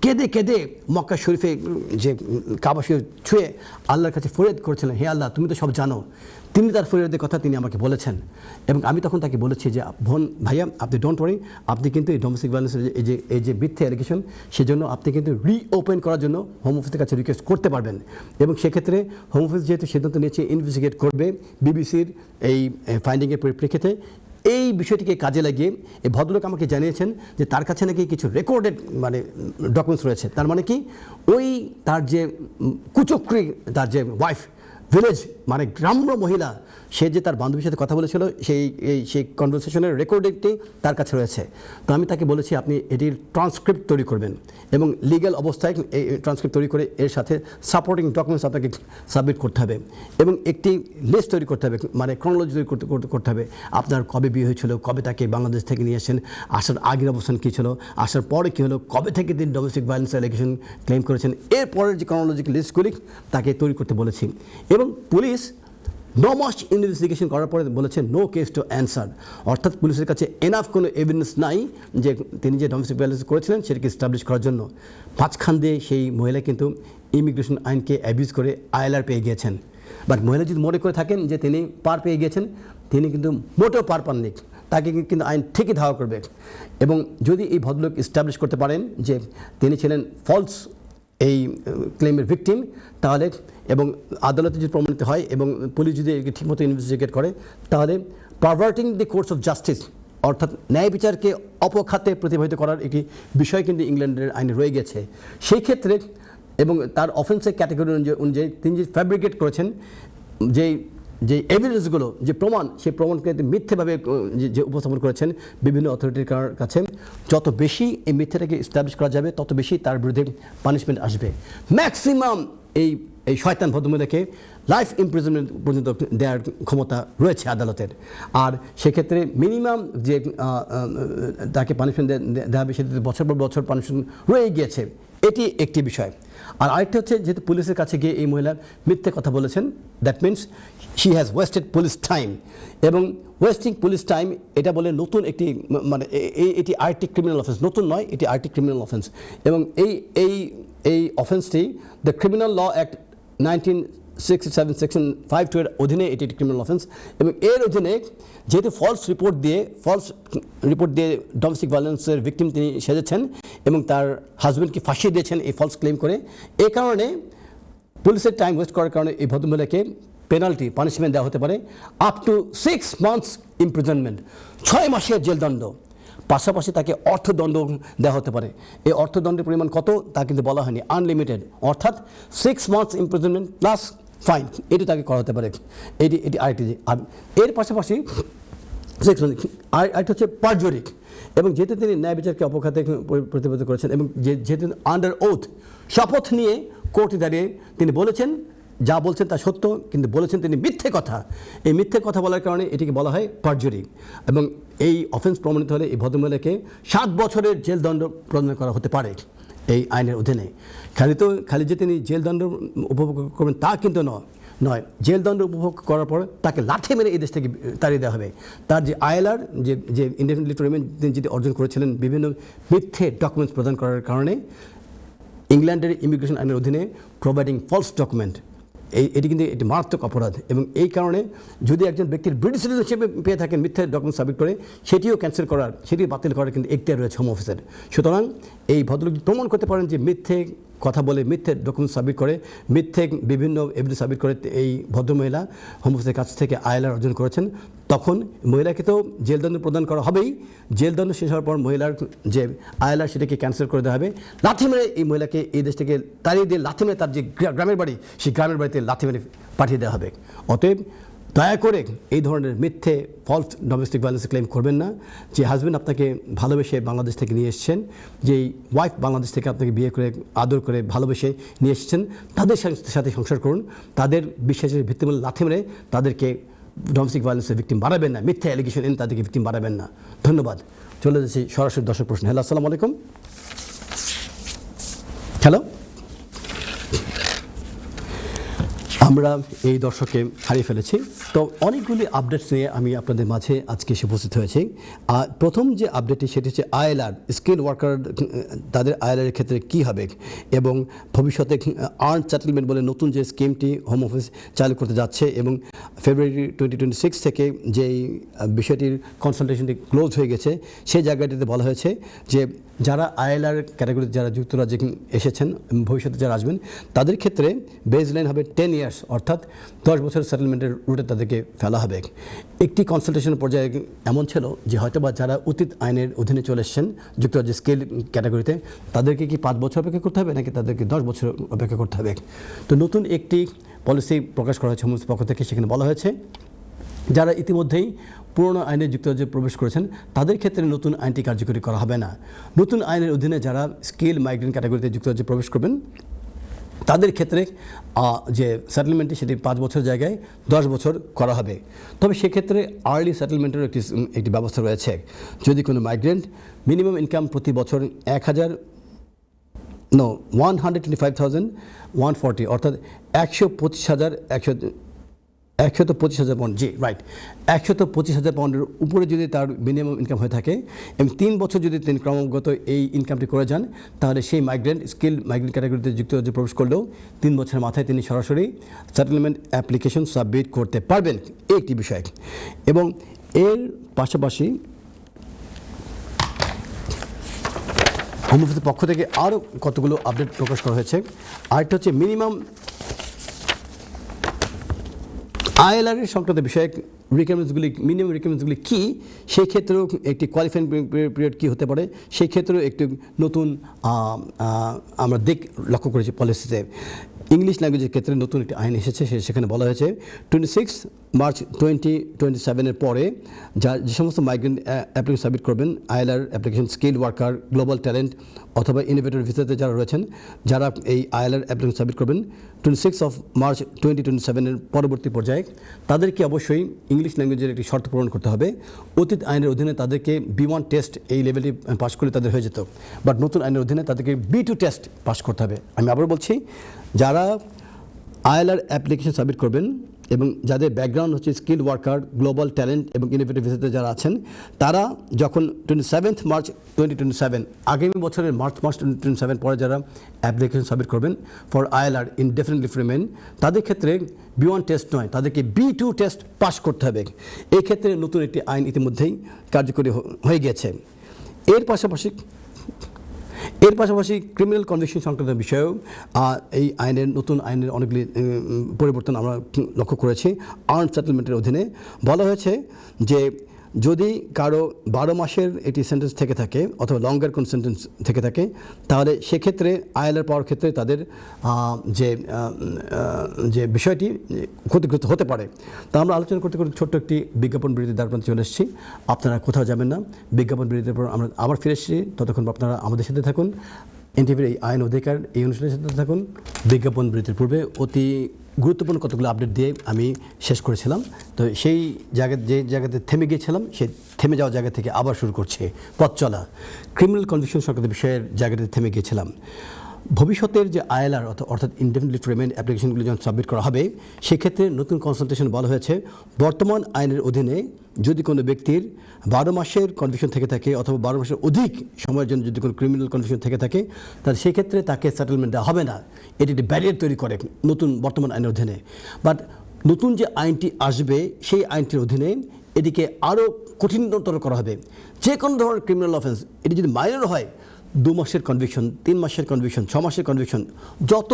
কেঁদে কেঁদে মক্কা শরীফে যে কাবা শরীফ ছুঁয়ে আল্লাহর কাছে ফরিয়াদ করেছিলেন, হে আল্লাহ তুমি তো সব জানো, তিনি তার ফরিয়াদের কথা তিনি আমাকে বলেছেন। এবং আমি তখন তাকে বলেছি যে ভাইয়া আপনি ডোন্ট ওয়ারি, আপনি কিন্তু এই ডোমেস্টিক ভায়োলেন্সের এই যে মিথ্যে অ্যালিগেশন, সেজন্য আপনি কিন্তু রিওপেন করার জন্য হোম অফিসের কাছে রিকোয়েস্ট করতে পারবেন। এবং সেক্ষেত্রে হোম অফিস যেহেতু সিদ্ধান্ত নিয়েছে ইনভেস্টিগেট করবে বিবিসির এই ফাইন্ডিংয়ের পরিপ্রেক্ষিতে, এই বিষয়টিকে কাজে লাগিয়ে এই ভদ্রলোক আমাকে জানিয়েছেন যে তার কাছে নাকি কিছু রেকর্ডেড ডকুমেন্টস রয়েছে। তার মানে কি, ওই তার যে কুচক্রী, তার যে ওয়াইফ, ভিলেজ গ্রাম্য মহিলা, সে যে তার বান্ধবীর সাথে কথা বলেছিল, সেই কনভারসেশনের রেকর্ডিংটি তার কাছে রয়েছে। তো আমি তাকে বলেছি আপনি এটির ট্রান্সক্রিপ্ট তৈরি করবেন এবং লিগ্যাল অবস্থায় এই ট্রান্সক্রিপ্ট তৈরি করে এর সাথে সাপোর্টিং ডকুমেন্টস আপনাকে সাবমিট করতে হবে এবং একটি লিস্ট তৈরি করতে হবে, ক্রনোলজি তৈরি করতে হবে। আপনার কবে বিয়ে হয়েছিল, কবে তাকে বাংলাদেশ থেকে নিয়ে আসেন, আসার আগের অবস্থান কী ছিল, আসার পরে কী হলো, কবে থেকে তিনি ডোমেস্টিক ভায়োলেন্স অ্যালিগেশন ক্লেম করেছেন, এর পরের যে ক্রনোলজিক্যাল লিস্টগুলি তাকে তৈরি করতে বলেছি। এবং পুলিশ 9 মাস ইনভেস্টিগেশন করার পরে বলেছে নো কেস টু অ্যান্সার, অর্থাৎ পুলিশের কাছে এনাফ কোনো এভিডেন্স নাই যে তিনি যে ডোমেস্টিক ভায়োলেন্স করেছিলেন সেটাকে এস্টাবলিশ করার জন্য। মাঝখান দিয়ে সেই মহিলা কিন্তু ইমিগ্রেশন আইনকে অ্যাবিউজ করে আইএলআর পেয়ে গিয়েছেন। বাট মহিলা যদি মনে করে থাকেন যে তিনি পার পেয়ে গিয়েছেন, তিনি কিন্তু মোটেও পার পাননি, তাকে কিন্তু আইন ঠিকই ধাওয়া করবে। এবং যদি এই ভদ্রলোক এস্টাবলিশ করতে পারেন যে তিনি ছিলেন ফলস এই ক্লেমের ভিকটিম, তাহলে এবং আদালতে যদি প্রমাণিত হয় এবং পুলিশ যদি ঠিকমতো ইনভেস্টিগেট করে, তাহলে পারভার্টিং দি কোর্স অফ জাস্টিস, অর্থাৎ ন্যায় বিচারকে অপখাতে প্রতিভাবিত করার একটি বিষয় কিন্তু ইংল্যান্ডের আইনে রয়ে গেছে। সেই ক্ষেত্রে এবং তার অফেন্সের ক্যাটাগরি অনুযায়ী তিনি যে ফ্যাব্রিকেট করেছেন যে এভিডেন্সগুলো, যে প্রমাণ, সেই প্রমাণকে মিথ্যেভাবে যে উপস্থাপন করেছেন বিভিন্ন অথরিটির কাছে, যত বেশি এই মিথ্যাটাকে এস্টাবলিশ করা যাবে তত বেশি তার বিরুদ্ধে পানিশমেন্ট আসবে। ম্যাক্সিমাম এই শয়তান ভদ্রমহিলাকে লাইফ ইমপ্রিজনমেন্ট পর্যন্ত দেওয়ার ক্ষমতা রয়েছে আদালতের। আর সেক্ষেত্রে মিনিমাম যে তাকে পানিশমেন্ট দেওয়া হবে সেটাতে বছর পর বছর পানিশমেন্ট রয়ে গিয়েছে, এটি একটি বিষয়। আর আরেকটা হচ্ছে, যেহেতু পুলিশের কাছে গিয়ে এই মহিলা মিথ্যে কথা বলেছেন, that means she has wasted police time. এবং ওয়েস্টিং পুলিশ টাইম এটা বলে নতুন একটি এটি আরেকটি ক্রিমিনাল অফেন্স, নতুন নয়, এটি আরেকটি ক্রিমিনাল অফেন্স। এবং এই অফেন্সটি the criminal law act 1967 section 5(2) এর অধীনে এটি একটি ক্রিমিনাল অফেন্স। এবং এর অধীনে যেহেতু ফলস রিপোর্ট দিয়ে ডোমেস্টিক ভায়োলেন্সের ভিকটিম তিনি সেজেছেন এবং তার হাজব্যান্ডকে ফাঁসিয়ে দিয়েছেন এই ফলস ক্লেম করে, এই কারণে পুলিশের টাইম ওয়েস্ট করার কারণে এই ভদ্রমহিলাকে পেনাল্টি পানিশমেন্ট দেওয়া হতে পারে আপ টু 6 months ইমপ্রিজনমেন্ট, 6 মাসের জেলদণ্ড। পাশাপাশি তাকে অর্থদণ্ড দেওয়া হতে পারে। এই অর্থদণ্ডের পরিমাণ কত তা কিন্তু বলা হয়নি, আনলিমিটেড, অর্থাৎ 6 months ইমপ্রিজনমেন্ট প্লাস ফাইন, এটি তাকে করা হতে পারে। এটি আরেকটি। আর এর পাশাপাশি আরেকটি হচ্ছে পারজুরি, এবং যেহেতু তিনি ন্যায় বিচারকে অপখাতে প্রতিপাদিত করেছেন এবং যেহেতু আন্ডার ওথ শপথ নিয়ে কোর্টে দাঁড়িয়ে তিনি বলেছেন যা বলছেন তা সত্য, কিন্তু বলেছেন তিনি মিথ্যে কথা। এই মিথ্যে কথা বলার কারণে এটিকে বলা হয় পারজুরি, এবং এই অফেন্স প্রমাণিত হলে এই ভদ্রমহিলাকে 7 বছরের জেলদণ্ড প্রদান করা হতে পারে এই আইনের অধীনে। খালি যে তিনি জেলদণ্ড উপভোগ করবেন তা কিন্তু নয়, জেলদণ্ড উপভোগ করার পর তাকে লাঠি মেরে এই দেশ থেকে তাড়িয়ে দেওয়া হবে। তার যে আইএলআর যে ইনডেফিনিটলি টু রিমেইন তিনি যেটি অর্জন করেছিলেন বিভিন্ন মিথ্যে ডকুমেন্টস প্রদান করার কারণে, ইংল্যান্ডের ইমিগ্রেশন আইনের অধীনে প্রোভাইডিং ফলস ডকুমেন্ট, এটি কিন্তু একটি মারাত্মক অপরাধ। এবং এই কারণে যদি একজন ব্যক্তির ব্রিটিশ সিটিজেনশিপ পেয়ে থাকেন মিথ্যে ডকুমেন্ট সাবমিট করে, সেটিও ক্যান্সেল করার, সেটি বাতিল করার কিন্তু এখতিয়ার রয়েছে হোম অফিসের। সুতরাং এই ভদ্রলোক প্রমাণ করতে পারেন যে মিথ্যে কথা বলে, মিথ্যে ডকুমেন্ট সাবমিট করে, মিথ্যে বিভিন্ন এভিডেন্স সাবমিট করে এই ভদ্রমহিলা হোম অফিসের কাছ থেকে আইএলআর অর্জন করেছেন, তখন মহিলাকে তো জেলদণ্ড প্রদান করা হবেই। জেলদণ্ড শেষ হওয়ার পর মহিলার যে আইএলআর সেটাকে ক্যান্সেল করে দেওয়া হবে। লাথি মেরে এই মহিলাকে এই দেশ থেকে তাড়িয়ে দিয়ে লাথি মেরে তার যে গ্রামের বাড়ি, সেই গ্রামের বাড়িতে লাথি মেরে পাঠিয়ে দেওয়া হবে। অতএব দয়া করে এই ধরনের মিথ্যে ফলস ডোমেস্টিক ভায়োলেন্স ক্লেম করবেন না। যে হাজব্যান্ড আপনাকে ভালোবেসে বাংলাদেশ থেকে নিয়ে এসেছেন, যেই ওয়াইফ বাংলাদেশ থেকে আপনাকে বিয়ে করে আদর করে ভালোবেসে নিয়ে এসেছেন, তাদের সাথে সংসার করুন। তাদের বিশ্বাসের ভিত্তিমূলে লাথি মেরে তাদেরকে ডোমেস্টিক ভায়োলেন্সের ভিকটিম বাড়াবেন না, মিথ্যা অ্যালিগেশন এনে তাদেরকে ভিকটিম বাড়াবেন না। ধন্যবাদ। চলে যাচ্ছি সরাসরি দর্শক প্রশ্ন। হ্যালো, আসসালামু আলাইকুম। হ্যালো, আমরা এই দর্শককে হারিয়ে ফেলেছি। তো অনেকগুলি আপডেটস নিয়ে আমি আপনাদের মাঝে আজকে এসে উপস্থিত হয়েছি। প্রথম যে আপডেটটি সেটি হচ্ছে আইএলআর, স্কিল ওয়ার্কার, তাদের আইএলআরের ক্ষেত্রে কী হবে এবং ভবিষ্যতে আর্ন সেটেলমেন্ট বলে নতুন যে স্কিমটি হোম অফিস চালু করতে যাচ্ছে, এবং ফেব্রুয়ারি 2026 থেকে যেই বিষয়টির কনসালটেশনটি ক্লোজ হয়ে গেছে, সেই জায়গাটিতে বলা হয়েছে যে যারা আইএলআর ক্যাটাগরিতে যারা যুক্তরাজ্যে এসেছেন, ভবিষ্যতে যারা আসবেন, তাদের ক্ষেত্রে বেসলাইন হবে 10 years, অর্থাৎ 10 বছর সেটেলমেন্টের রুটে তাদেরকে ফেলা হবে। একটি কনসালটেশন পর্যায়ে এমন ছিল যে হয়তোবা যারা অতীত আইনের অধীনে চলে এসেছেন যুক্তরাজ্যের স্কেল ক্যাটাগরিতে, তাদেরকে কি 5 বছর অপেক্ষা করতে হবে নাকি তাদেরকে 10 বছর অপেক্ষা করতে হবে। তো নতুন একটি পলিসি প্রকাশ করা হয়েছে হোম অফিসের পক্ষ থেকে। সেখানে বলা হয়েছে যারা ইতিমধ্যেই পুরনো আইনে যুক্তরাজ্যে প্রবেশ করেছেন তাদের ক্ষেত্রে নতুন আইনটি কার্যকরী করা হবে না। নতুন আইনের অধীনে যারা স্কিল মাইগ্রেন্ট ক্যাটাগরিতে যুক্তরাজ্যে প্রবেশ করবেন তাদের ক্ষেত্রে যে সেটেলমেন্টটি সেটি 5 বছর জায়গায় 10 বছর করা হবে। তবে সেক্ষেত্রে আর্লি সেটেলমেন্টেরও একটি ব্যবস্থা রয়েছে। যদি কোনো মাইগ্রেন্ট মিনিমাম ইনকাম প্রতি বছর 125,140, অর্থাৎ 125,000 পাউন্ড, জি রাইট, 125,000 পাউন্ডের উপরে যদি তার মিনিমাম ইনকাম হয়ে থাকে এবং 3 বছর যদি তিনি ক্রমাগত এই ইনকামটি করে যান, তাহলে সেই স্কিল মাইগ্রেন্ট ক্যাটাগরিতে যুক্তরাজ্যে প্রবেশ করলেও 3 বছরের মাথায় তিনি সরাসরি সেটেলমেন্ট অ্যাপ্লিকেশন সাবমিট করতে পারবেন। এই একটি বিষয়। এবং এর পাশাপাশি হোম অফিসের পক্ষ থেকে আরও কতগুলো আপডেট প্রকাশ করা হয়েছে। আরেকটা হচ্ছে মিনিমাম আইএলআরের সংক্রান্ত বিষয়ে মিনিমাম রিকোয়ারমেন্টসগুলি কী, সেই ক্ষেত্রেও একটি কোয়ালিফাইং পিরিয়ড কী হতে পারে, সেই ক্ষেত্রেও একটি নতুন আমরা লক্ষ্য করেছি পলিসিতে। ইংলিশ ল্যাঙ্গুয়েজের ক্ষেত্রে নতুন একটি আইন এসেছে, সেখানে বলা হয়েছে 26 মার্চ 2027 পরে যে সমস্ত মাইগ্রেন্ট অ্যাপ্লিকেশন সাবমিট করবেন, ILR application, skill worker, global talent অথবা ইনোভেটর ভিসাতে যারা রয়েছেন, যারা এই আইএলআর অ্যাপ্লিকেশন সাবমিট করবেন 26 মার্চ 2027 পরবর্তী পর্যায়ে, তাদেরকে অবশ্যই ইংলিশ ল্যাঙ্গুয়েজের একটি শর্ত পূরণ করতে হবে। অতীত আইনের অধীনে তাদেরকে B1 টেস্ট এই লেভেলটি পাস করলে তাদের হয়ে যেত, বাট নতুন আইনের অধীনে তাদেরকে B2 টেস্ট পাস করতে হবে। আমি আবার বলছি, যারা আইএলআর অ্যাপ্লিকেশন সাবমিট করবেন এবং যাদের ব্যাকগ্রাউন্ড হচ্ছে স্কিল ওয়ার্কার, গ্লোবাল ট্যালেন্ট এবং ইনোভেটিভ ভিসাতে যারা আছেন, তারা যখন 27 মার্চ 2027 আগামী বছরের মার্চ 2027 পরে যারা অ্যাপ্লিকেশন সাবমিট করবেন ফর আইএলআর ইনডেফিনিটলি টু রিমেইন, তাদের ক্ষেত্রে B1 টেস্ট নয়, তাদেরকে B2 টেস্ট পাস করতে হবে। এই ক্ষেত্রে নতুন একটি আইন ইতিমধ্যেই কার্যকরী হয়ে গেছে। এর এর পাশাপাশি ক্রিমিনাল কনভিকশন সংক্রান্ত বিষয়েও এই নতুন আইনের অনেকগুলি পরিবর্তন আমরা লক্ষ্য করেছি। আর্ন সেটেলমেন্টের অধীনে বলা হয়েছে যে যদি কারো 12 মাসের এটি সেন্টেন্স থেকে থাকে অথবা লঙ্গার কোন সেন্টেন্স থেকে থাকে, তাহলে সেক্ষেত্রে আইএলআর পাওয়ার ক্ষেত্রে তাদের যে বিষয়টি ক্ষতিগ্রস্ত হতে পারে। তা আমরা আলোচনা করতে করতে ছোট্ট একটি বিজ্ঞাপন বিরতির দ্বার প্রান্তে চলে এসেছি। আপনারা কোথাও যাবেন না, বিজ্ঞাপন বিরতির পর আমরা আবার ফিরে এসেছি। ততক্ষণ আপনারা আমাদের সাথে থাকুন, এনটিভির এই আইন অধিকার এই অনুষ্ঠানের সাথে থাকুন। বিজ্ঞাপন বিরতির পূর্বে অতি গুরুত্বপূর্ণ কতগুলো আপডেট দিয়ে আমি শেষ করেছিলাম। তো সেই যে জায়গাতে থেমে গিয়েছিলাম, সেই থেমে যাওয়া জায়গা থেকে আবার শুরু করছে পথ চলা। ক্রিমিনাল কনভিকশন সংক্রান্ত বিষয়ের জায়গাতে থেমে গিয়েছিলাম। ভবিষ্যতের যে আইএলআর অর্থাৎ ইনডেফিনিট লিভ টু রিমেইন অ্যাপ্লিকেশনগুলি যখন সাবমিট করা হবে, সেক্ষেত্রে নতুন কনসালটেশন বলা হয়েছে বর্তমান আইনের অধীনে যদি কোনো ব্যক্তির 12 মাসের কনভিকশন থেকে থাকে অথবা 12 মাসের অধিক সময়ের জন্য যদি কোনো ক্রিমিনাল কনভিকশন থেকে থাকে, তাহলে সেক্ষেত্রে তাকে সেটেলমেন্ট দেওয়া হবে না। এটি একটি ব্যারিয়ার তৈরি করে নতুন বর্তমান আইনের অধীনে। বাট নতুন যে আইনটি আসবে, সেই আইনটির অধীনে এটিকে আরও কঠিনতর করা হবে। যে কোনো ধরনের ক্রিমিনাল অফেন্স, এটি যদি মাইনর হয়, 2 মাসের কনভিকশন, 3 মাসের কনভিকশন, 6 মাসের কনভিকশন, যত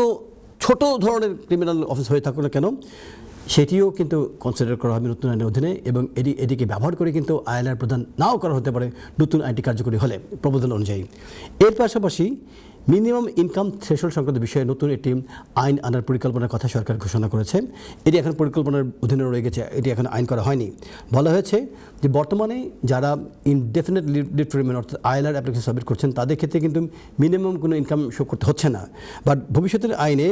ছোট ধরনের ক্রিমিনাল অফেন্স হয়ে থাকুক না কেন, সেটিও কিন্তু কনসিডার করা হবে নতুন আইনের অধীনে। এবং এটিকে ব্যবহার করে কিন্তু আইএলআর প্রদান নাও করা হতে পারে নতুন আইনটি কার্যকরী হলে প্রপোজাল অনুযায়ী। এর পাশাপাশি মিনিমাম ইনকাম থ্রেশহোল্ড সংক্রান্ত বিষয়ে নতুন একটি আইন আনার পরিকল্পনার কথা সরকার ঘোষণা করেছে। এটি এখন পরিকল্পনার অধীনে রয়ে গেছে, এটি এখন আইন করা হয়নি। বলা হয়েছে যে বর্তমানে যারা ইনডেফিনিট লিভ টু রিমেইন অর্থাৎ আইএলআর অ্যাপ্লিকেশন সাবমিট করছেন, তাদের ক্ষেত্রে কিন্তু মিনিমাম কোনো ইনকাম শো করতে হচ্ছে না। বাট ভবিষ্যতের আইনে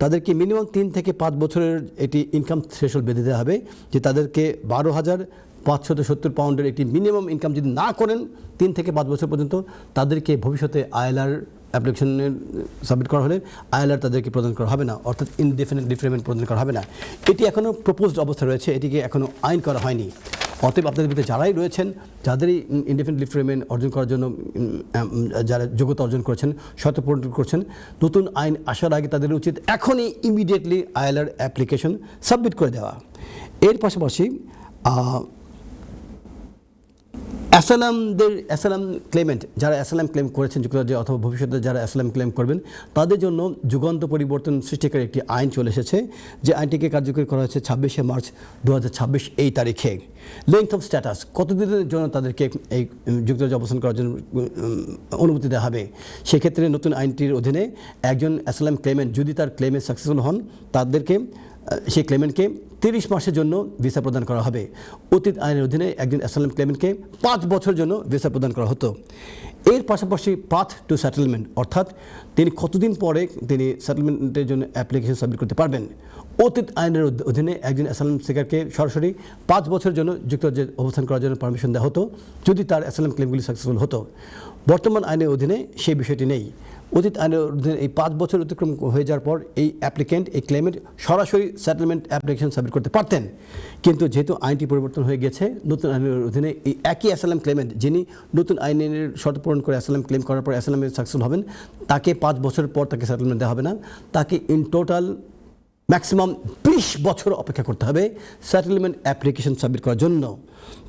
তাদেরকে মিনিমাম 3 থেকে 5 বছরের এটি ইনকাম থ্রেশহোল্ড বেঁধে দেওয়া হবে, যে তাদেরকে 12,570 পাউন্ডের একটি মিনিমাম ইনকাম যদি না করেন 3 থেকে 5 বছর পর্যন্ত, তাদেরকে ভবিষ্যতে আইএলআর অ্যাপ্লিকেশনের সাবমিট করা হলে আইএলআর তাদেরকে প্রদান করা হবে না, অর্থাৎ ইনডেফিনিট লিভ টু রিমেইন প্রদান করা হবে না। এটি এখনও প্রপোজড অবস্থা রয়েছে, এটিকে এখনও আইন করা হয়নি। অতএব আপনাদের ভিতরে যারাই রয়েছেন, যাদেরই ইনডেফিনিট লিভ টু রিমেইন অর্জন করার জন্য যারা যোগ্যতা অর্জন করেছেন, শর্ত পূরণ করছেন, নতুন আইন আসার আগে তাদের উচিত এখনই ইমিডিয়েটলি আইএলআর অ্যাপ্লিকেশন সাবমিট করে দেওয়া। এর পাশাপাশি অ্যাসাইলাম ক্লেমেন্ট, যারা অ্যাসাইলাম ক্লেম করেছেন যুক্তরাজ্যে অথবা ভবিষ্যতে যারা অ্যাসাইলাম ক্লেম করবেন, তাদের জন্য যুগান্ত পরিবর্তন সৃষ্টিকারী একটি আইন চলে এসেছে, যে আইনটিকে কার্যকরী করা হয়েছে 26শে মার্চ 2026 এই তারিখে। লেংথ অফ স্ট্যাটাস, কতদিনের জন্য তাদেরকে এই যুক্তরাজ্যে অবস্থান করার জন্য অনুমতি দেওয়া হবে। সেক্ষেত্রে নতুন আইনটির অধীনে একজন অ্যাসাইলাম ক্লেমেন্ট যদি তার ক্লেমে সাকসেসফুল হন, তাদেরকে সেই ক্লেমেন্টকে 30 মাসের জন্য ভিসা প্রদান করা হবে। অতীত আইনের অধীনে একজন অ্যাসাইলাম ক্লেমেন্টকে 5 বছরের জন্য ভিসা প্রদান করা হতো। এর পাশাপাশি পাথ টু সেটেলমেন্ট, অর্থাৎ তিনি কতদিন পরে তিনি সেটেলমেন্টের জন্য অ্যাপ্লিকেশন সাবমিট করতে পারবেন। অতীত আইনের অধীনে একজন অ্যাসাইলাম সিকারকে সরাসরি 5 বছরের জন্য যুক্তরাজ্যে অবস্থান করার জন্য পারমিশন দেওয়া হতো যদি তার অ্যাসাইলাম ক্লেমগুলি সাকসেসফুল হতো। বর্তমান আইনের অধীনে সেই বিষয়টি নেই। অতীত আইনের অধীনে এই 5 বছর অতিক্রম হয়ে যাওয়ার পর এই অ্যাপ্লিকেন্ট, এই ক্লেমেন্ট সরাসরি সেটেলমেন্ট অ্যাপ্লিকেশন সাবমিট করতে পারতেন। কিন্তু যেহেতু আইনটি পরিবর্তন হয়ে গেছে, নতুন আইনের অধীনে এই একই অ্যাসাইলাম ক্লেমেন্ট, যিনি নতুন আইনের শর্ত পূরণ করে অ্যাসাইলাম ক্লেম করার পর অ্যাসাইলামে সাকসেসফুল হবেন, তাকে 5 বছর পর তাকে সেটেলমেন্ট দেওয়া হবে না, তাকে ইন টোটাল ম্যাক্সিমাম 20 বছর অপেক্ষা করতে হবে সেটেলমেন্ট অ্যাপ্লিকেশন সাবমিট করার জন্য।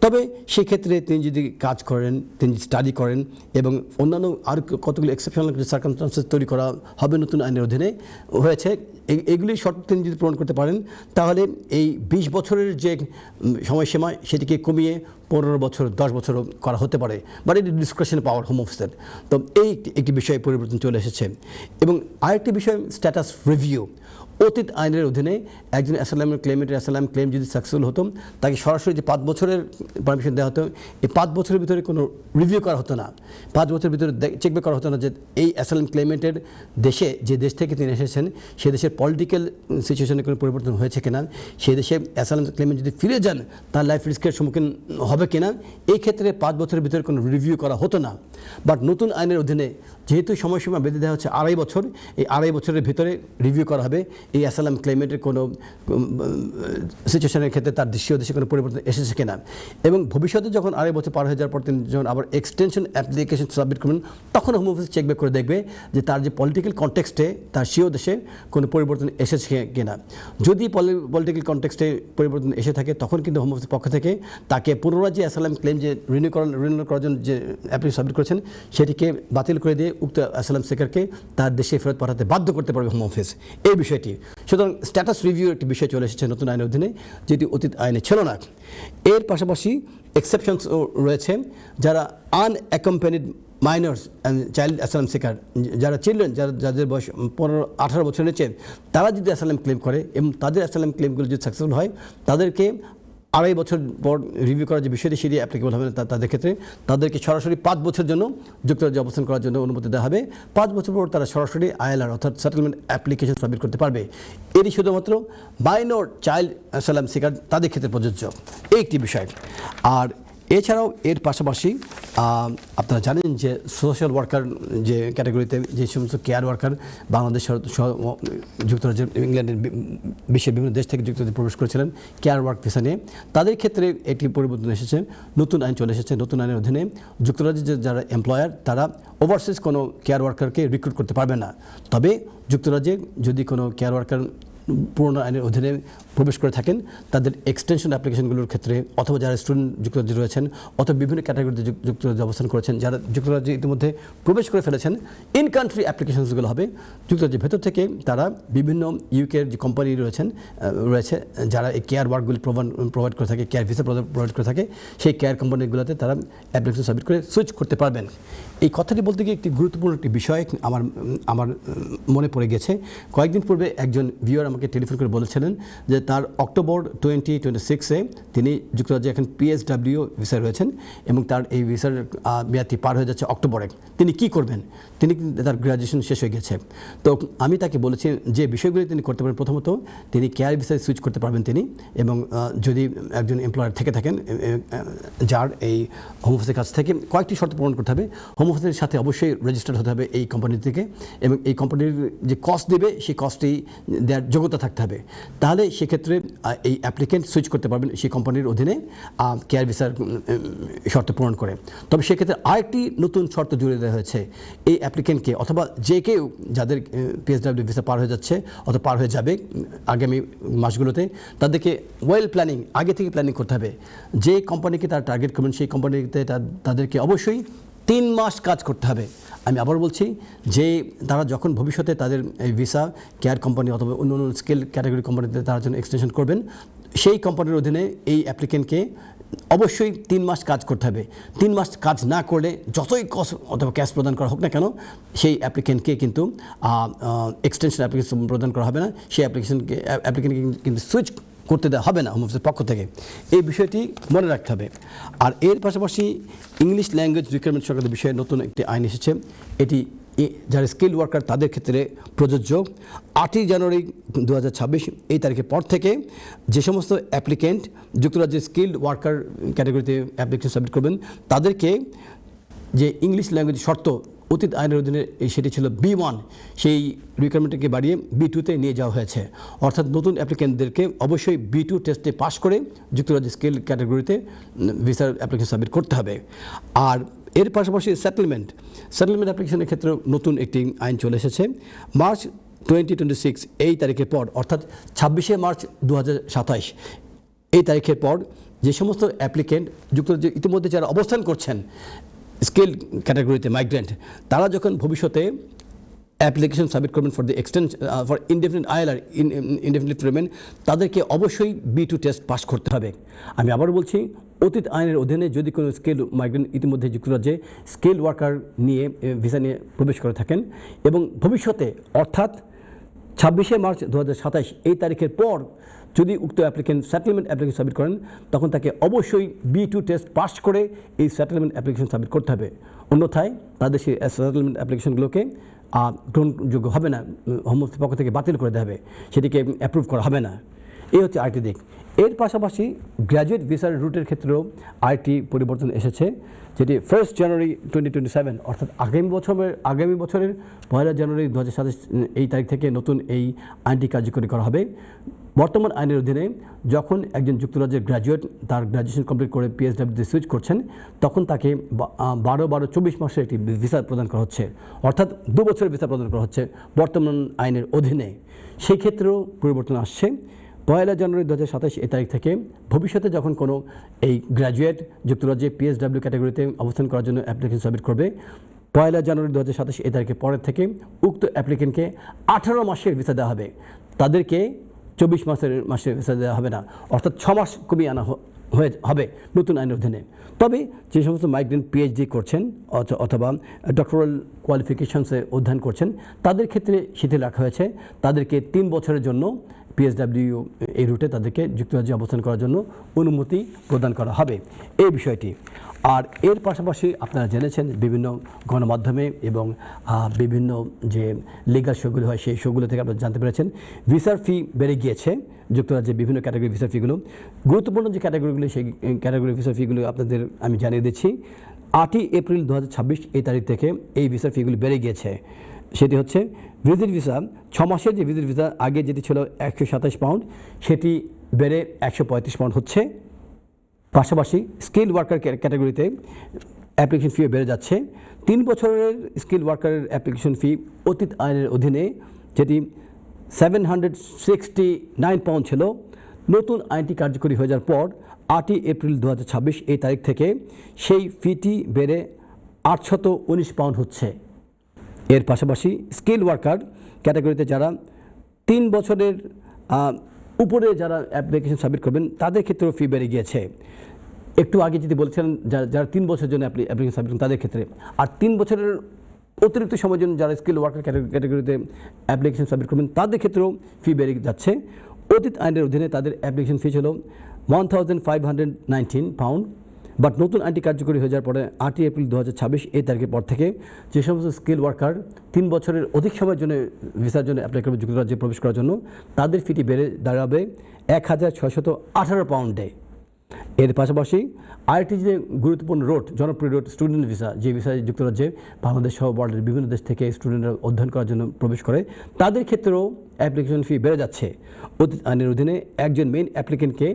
তবে সেক্ষেত্রে তিনি যদি কাজ করেন, তিনি স্টাডি করেন এবং অন্যান্য আর কতগুলো এক্সেপশনাল সার্কামস্টান্সেস তৈরি করা হবে নতুন আইনের অধীনে হয়েছে, এগুলি শর্ত তিনি যদি পূরণ করতে পারেন, তাহলে এই 20 বছরের যে সময়সীমা সেটিকে কমিয়ে 15 বছর, 10 বছর করা হতে পারে। বাট এটি ডিসক্রিশন পাওয়ার হোম অফিসের। তো এই একটি বিষয়ে পরিবর্তন চলে এসেছে। এবং আরেকটি বিষয় স্ট্যাটাস রিভিউ। অতীত আইনের অধীনে একজন অ্যাসাইলামের অ্যাসাইলাম ক্লেম যদি সাকসেসফুল হতো, তাকে সরাসরি যে 5 বছরের পারমিশন দেওয়া হতো, এই 5 বছরের ভিতরে কোনো রিভিউ করা হতো না। 5 বছরের ভিতরে চেকব্যাক করা হতো না যে এই অ্যাসাইলাম ক্লেমেন্টের দেশে, যে দেশ থেকে তিনি এসেছেন, সে দেশের পলিটিক্যাল সিচুয়েশনে কোনো পরিবর্তন হয়েছে কিনা, সেই দেশে অ্যাসাইলাম ক্লেমেন্ট যদি ফিরে যান তার লাইফ রিস্কের সম্মুখীন হবে কিনা, এই ক্ষেত্রে 5 বছরের ভিতরে কোনো রিভিউ করা হতো না। বাট নতুন আইনের অধীনে যেহেতু সময়সীমা বেঁধে দেওয়া হচ্ছে 2.5 বছর, এই 2.5 বছরের ভিতরে রিভিউ করা হবে এই অ্যাসাইলাম ক্লেমেন্টের কোনো সিচুয়েশনের ক্ষেত্রে তার দেশীয় দেশে কোনো পরিবর্তন এসেছে কিনা। এবং ভবিষ্যতে যখন 2.5 বছর পার হয়ে যাওয়ার পর তিনি যখন আবার এক্সটেনশন অ্যাপ্লিকেশন সাবমিট করবেন, তখন হোম অফিস চেকব্যাক করে দেখবে যে তার যে পলিটিক্যাল কনটেক্সটে তার স্বীয় দেশে কোনো পরিবর্তন এসেছে কিনা। যদি পলিটিক্যাল কনটেক্সটে পরিবর্তন এসে থাকে, তখন কিন্তু হোম অফিসের পক্ষ থেকে তাকে পুনরায় যে অ্যাসাইলাম ক্লেম যে রিনিউ করার জন্য যে অ্যাপ্লিকেশন সাবমিট করেছেন, সেটিকে বাতিল করে দিয়ে উক্ত অ্যাসাইলাম সিকারকে তার দেশে ফেরত পাঠাতে বাধ্য করতে পারবে হোম অফিস, এই বিষয়টি। সুতরাং স্ট্যাটাস রিভিউ একটি বিষয় চলে এসেছে নতুন আইনের অধীনে, যেটি অতীত আইনে ছিল না। এর পাশাপাশি এক্সেপশনসও রয়েছে, যারা unaccompanied minors and child asylum seeker, যারা চিলড্রেন, যাদের বয়স 15-18 বছরের নিচে, তারা যদি অ্যাসাইলাম ক্লেম করে এবং তাদের অ্যাসাইলাম ক্লেমগুলো যদি সাকসেসফুল হয়, তাদেরকে 2.5 বছর পর রিভিউ করার যে বিষয়টি সেটি অ্যাপ্লিকেবল হবে না তাদের ক্ষেত্রে। তাদেরকে সরাসরি 5 বছর জন্য যুক্তরাজ্যে অবস্থান করার জন্য অনুমতি দেওয়া হবে। 5 বছর পর তারা সরাসরি আইএলআর অর্থাৎ সেটেলমেন্ট অ্যাপ্লিকেশন সাবমিট করতে পারবে। এটি শুধুমাত্র মাইনর চাইল্ড অ্যাসাইলাম সিকার তাদের ক্ষেত্রে প্রযোজ্য, এই একটি বিষয়। আর এছাড়াও এর পাশাপাশি আপনারা জানেন যে সোশ্যাল ওয়ার্কার যে ক্যাটাগরিতে যে সমস্ত কেয়ার ওয়ার্কার বাংলাদেশ যুক্তরাজ্যের, ইংল্যান্ডের, বিশ্বের বিভিন্ন দেশ থেকে যুক্তরাজ্যে প্রবেশ করেছিলেন কেয়ার ওয়ার্ক ভিসা নিয়ে, তাদের ক্ষেত্রে একটি পরিবর্তন এসেছে, নতুন আইন চলে এসেছে। নতুন আইনের অধীনে যুক্তরাজ্যের যারা এমপ্লয়ার, তারা ওভারসিজ কোনো কেয়ার ওয়ার্কারকে রিক্রুট করতে পারবে না। তবে যুক্তরাজ্যে যদি কোনো কেয়ার ওয়ার্কার পুরনো আইনের অধীনে প্রবেশ করে থাকেন, তাদের এক্সটেনশন অ্যাপ্লিকেশনগুলোর ক্ষেত্রে, অথবা যারা স্টুডেন্ট যুক্তরাজ্যে রয়েছেন, অথবা বিভিন্ন ক্যাটাগরিতে যুক্তরাজ্যে অবস্থান করেছেন, যারা যুক্তরাজ্যে ইতিমধ্যে প্রবেশ করে ফেলেছেন, ইন কান্ট্রি অ্যাপ্লিকেশনসগুলো হবে যুক্তরাজ্যের ভেতর থেকে। তারা বিভিন্ন ইউকের যে কোম্পানি রয়েছে যারা এই কেয়ার ওয়ার্কগুলি প্রোভাইড করে থাকে, কেয়ার ভিসা প্রোভাইড করে থাকে, সেই কেয়ার কোম্পানিগুলোতে তারা অ্যাপ্লিকেশন সাবমিট করে সুইচ করতে পারবেন। এই কথাটি বলতে গিয়ে একটি গুরুত্বপূর্ণ একটি বিষয় আমার মনে পড়ে গেছে। কয়েকদিন পূর্বে একজন ভিউয়ার আমাকে টেলিফোন করে বলেছিলেন যে তার অক্টোবর 2026-এ তিনি যুক্তরাজ্যে এখন PSW ভিসা রয়েছেন এবং তার এই ভিসার মেয়াদটি পার হয়ে যাচ্ছে অক্টোবরে। তিনি কি করবেন? তার গ্র্যাজুয়েশন শেষ হয়ে গেছে। তো আমি তাকে বলেছি যে বিষয়গুলি তিনি করতে পারেন, প্রথমত তিনি কেয়ার ভিসায় সুইচ করতে পারবেন তিনি, এবং যদি একজন এমপ্লয়ার থেকে থাকেন যার এই হোম অফিসের কাছ থেকে কয়েকটি শর্ত পূরণ করতে হবে। হোম অফিসের সাথে অবশ্যই রেজিস্টার্ড হতে হবে এই কোম্পানি থেকে, এবং এই কোম্পানির যে কস্ট দেবে সেই কস্টটি দেওয়ার যোগ্যতা থাকতে হবে। তাহলে সেক্ষেত্রে এই অ্যাপ্লিকেন্ট সুইচ করতে পারবেন সেই কোম্পানির অধীনে কেয়ার ভিসার শর্ত পূরণ করে। তবে সেক্ষেত্রে আরেকটি নতুন শর্ত জুড়ে দেওয়া হয়েছে, এই অ্যাপ্লিকেন্টকে অথবা যে কেউ যাদের PSW ভিসা পার হয়ে যাচ্ছে অথবা পার হয়ে যাবে আগামী মাসগুলোতে, তাদেরকে ওয়েল প্ল্যানিং, আগে থেকে প্ল্যানিং করতে হবে। যে কোম্পানিকে তারা টার্গেট করবেন সেই কোম্পানিতে তাদেরকে অবশ্যই 3 মাস কাজ করতে হবে। আমি আবার বলছি যে তারা যখন ভবিষ্যতে তাদের এই ভিসা কেয়ার কোম্পানি অথবা অন্য অন্য স্কেল ক্যাটাগরি কোম্পানিতে তার জন্য এক্সটেনশন করবেন, সেই কোম্পানির অধীনে এই অ্যাপ্লিকেন্টকে অবশ্যই 3 মাস কাজ করতে হবে। 3 মাস কাজ না করলে যতই কস্ট অথবা ক্যাশ প্রদান করা হোক না কেন, সেই অ্যাপ্লিকেন্টকে কিন্তু এক্সটেনশন অ্যাপ্লিকেশন প্রদান করা হবে না, সেই অ্যাপ্লিকেন্টকে কিন্তু সুইচ করতে দেওয়া হবে না হোম অফিসের পক্ষ থেকে। এই বিষয়টি মনে রাখতে হবে। আর এর পাশাপাশি ইংলিশ ল্যাঙ্গুয়েজ রিকোয়ারমেন্ট সংক্রান্ত বিষয়ে নতুন একটি আইন এসেছে। এটি যারা স্কিল ওয়ার্কার তাদের ক্ষেত্রে প্রযোজ্য। 8ই জানুয়ারি 2026 এই তারিখের পর থেকে যে সমস্ত অ্যাপ্লিকেন্ট যুক্তরাজ্যের স্কিল্ড ওয়ার্কার ক্যাটাগরিতে অ্যাপ্লিকেশন সাবমিট করবেন, তাদেরকে যে ইংলিশ ল্যাঙ্গুয়েজ শর্ত অতীত আইনের অধীনে সেটি ছিল B1, সেই রিকোয়ারমেন্টকে বাড়িয়ে B2-তে নিয়ে যাওয়া হয়েছে। অর্থাৎ নতুন অ্যাপ্লিকেন্টদেরকে অবশ্যই B2 টেস্টে পাস করে যুক্তরাজ্যের স্কিল ক্যাটাগরিতে ভিসার অ্যাপ্লিকেশন সাবমিট করতে হবে। আর এর পাশাপাশি সেটেলমেন্ট অ্যাপ্লিকেশনের ক্ষেত্রে নতুন একটি আইন চলে এসেছে। মার্চ 2026 এই তারিখের পর, অর্থাৎ 26শে মার্চ 2027 এই তারিখের পর যে সমস্ত অ্যাপ্লিকেন্ট যুক্তরাজ্যে ইতিমধ্যে যারা অবস্থান করছেন স্কিল ক্যাটাগরিতে মাইগ্রেন্ট, তারা যখন ভবিষ্যতে অ্যাপ্লিকেশন সাবমিট করবেন for indefinite ILR, indefinite remain, তাদেরকে অবশ্যই B2 টেস্ট পাস করতে হবে। আমি আবার বলছি, অতীত আইনের অধীনে যদি কোনো স্কিল মাইগ্রেন্ট ইতিমধ্যে যুক্তরাজ্যে স্কিল ওয়ার্কার নিয়ে ভিসা নিয়ে প্রবেশ করে থাকেন এবং ভবিষ্যতে অর্থাৎ 26শে মার্চ 2027 এই তারিখের পর যদি উক্ত অ্যাপ্লিকেন্ট সেটেলমেন্ট অ্যাপ্লিকেশন সাবমিট করেন, তখন তাকে অবশ্যই B2 টেস্ট পাস করে এই সেটেলমেন্ট অ্যাপ্লিকেশন সাবমিট করতে হবে। অন্যথায় তাদের সেই সেটেলমেন্ট অ্যাপ্লিকেশনগুলোকে গ্রহণযোগ্য হবে না, হোম অফিসের পক্ষ থেকে বাতিল করে দেওয়া হবে, সেটিকে অ্যাপ্রুভ করা হবে না। এই হচ্ছে আরেকটি দিক। এর পাশাপাশি গ্র্যাজুয়েট ভিসার রুটের ক্ষেত্রেও আরেকটি পরিবর্তন এসেছে, যেটি 1 জানুয়ারি 2027 অর্থাৎ আগামী বছরের 1 জানুয়ারি 2027 এই তারিখ থেকে নতুন এই আইনটি কার্যকরী করা হবে। বর্তমান আইনের অধীনে যখন একজন যুক্তরাজ্যের গ্র্যাজুয়েট তার গ্র্যাজুয়েশন কমপ্লিট করে PSW-তে সুইচ করছেন, তখন তাকে 12-24 মাসের একটি ভিসা প্রদান করা হচ্ছে, অর্থাৎ 2 বছরের ভিসা প্রদান করা হচ্ছে বর্তমান আইনের অধীনে। সেই ক্ষেত্রেও পরিবর্তন আসছে। 1 জানুয়ারি 2027 এই তারিখ থেকে ভবিষ্যতে যখন কোনো এই গ্র্যাজুয়েট যুক্তরাজ্যে PSW ক্যাটাগরিতে অবস্থান করার জন্য অ্যাপ্লিকেশন সাবমিট করবে, 1 জানুয়ারি 2027 এই তারিখের পরের থেকে উক্ত অ্যাপ্লিকেন্টকে 18 মাসের ভিসা দেওয়া হবে, তাদেরকে 24 মাসের ভিসা দেওয়া হবে না, অর্থাৎ 6 মাস কমিয়ে আনা হবে নতুন আইনের অধীনে। তবে যে সমস্ত মাইগ্রেন্ট পিএইচডি করছেন অথবা ডক্টরাল কোয়ালিফিকেশনসে অধ্যয়ন করছেন তাদের ক্ষেত্রে শিথিল রাখা হয়েছে, তাদেরকে 3 বছরের জন্য পিএসডব্লিউ এই রুটে তাদেরকে যুক্তরাজ্যে অবস্থান করার জন্য অনুমতি প্রদান করা হবে এই বিষয়টি। আর এর পাশাপাশি আপনারা জেনেছেন বিভিন্ন গণমাধ্যমে এবং বিভিন্ন যে লিগাল শোগুলো হয় সেই শোগুলো থেকে আপনারা জানতে পেরেছেন ভিসার ফি বেড়ে গিয়েছে যুক্তরাজ্যের বিভিন্ন ক্যাটাগরি ভিসার ফিগুলো। গুরুত্বপূর্ণ যে ক্যাটাগরিগুলো সেই ক্যাটাগরি ভিসার ফিগুলো আপনাদের আমি জানিয়ে দিচ্ছি। 8 এপ্রিল 2026 এই তারিখ থেকে এই ভিসার ফিগুলো বেড়ে গিয়েছে। সেটি হচ্ছে ভিজিট ভিসা 6 মাসের যে ভিজিট ভিসা আগে যেটি ছিল 127 পাউন্ড সেটি বেড়ে 135 পাউন্ড হচ্ছে। পাশাপাশি স্কিল ওয়ার্কার ক্যাটাগরিতে অ্যাপ্লিকেশন ফি বেড়ে যাচ্ছে। 3 বছরের স্কিল ওয়ার্কারের অ্যাপ্লিকেশন ফি অতীত আইনের অধীনে যেটি 769 পাউন্ড ছিল, নতুন আইনটি কার্যকরী হয়ে যাওয়ার পর 8 এপ্রিল 2026 এই তারিখ থেকে সেই ফিটি বেড়ে 819 পাউন্ড হচ্ছে। এর পাশাপাশি স্কিল ওয়ার্কার ক্যাটাগরিতে যারা 3 বছরের উপরে যারা অ্যাপ্লিকেশন সাবমিট করবেন তাদের ক্ষেত্রেও ফি বেড়ে গিয়েছে। একটু আগে যদি বলছিলেন যারা 3 বছরের জন্য অ্যাপ্লিকেশন সাবমিট করেন তাদের ক্ষেত্রে, আর 3 বছরের অতিরিক্ত সময়ের জন্য যারা স্কিল ওয়ার্কার ক্যাটাগরিতে অ্যাপ্লিকেশন সাবমিট করবেন তাদের ক্ষেত্রেও ফি বেড়ে যাচ্ছে। অতীত আইনের অধীনে তাদের অ্যাপ্লিকেশন ফি ছিল 1519 পাউন্ড, বাট নতুন আইনটি কার্যকরী হয়ে যাওয়ার পরে 8 এপ্রিল 2026 এই তারিখের পর থেকে যে সমস্ত স্কিল ওয়ার্কার 3 বছরের অধিক সময়ের জন্য ভিসার জন্য অ্যাপ্লাই করবে যুক্তরাজ্যে প্রবেশ করার জন্য তাদের ফিটি বেড়ে দাঁড়াবে 1618 পাউন্ডে। এর পাশাপাশি আরেকটি যে গুরুত্বপূর্ণ রোড, জনপ্রিয় রোড স্টুডেন্ট ভিসা, যে ভিসায় যুক্তরাজ্যে বাংলাদেশ সহ ওয়ার্ল্ডের বিভিন্ন দেশ থেকে স্টুডেন্টরা অধ্যয়ন করার জন্য প্রবেশ করে তাদের ক্ষেত্রেও অ্যাপ্লিকেশন ফি বেড়ে যাচ্ছে। অতীত আইনের অধীনে একজন মেইন অ্যাপ্লিকেন্টকে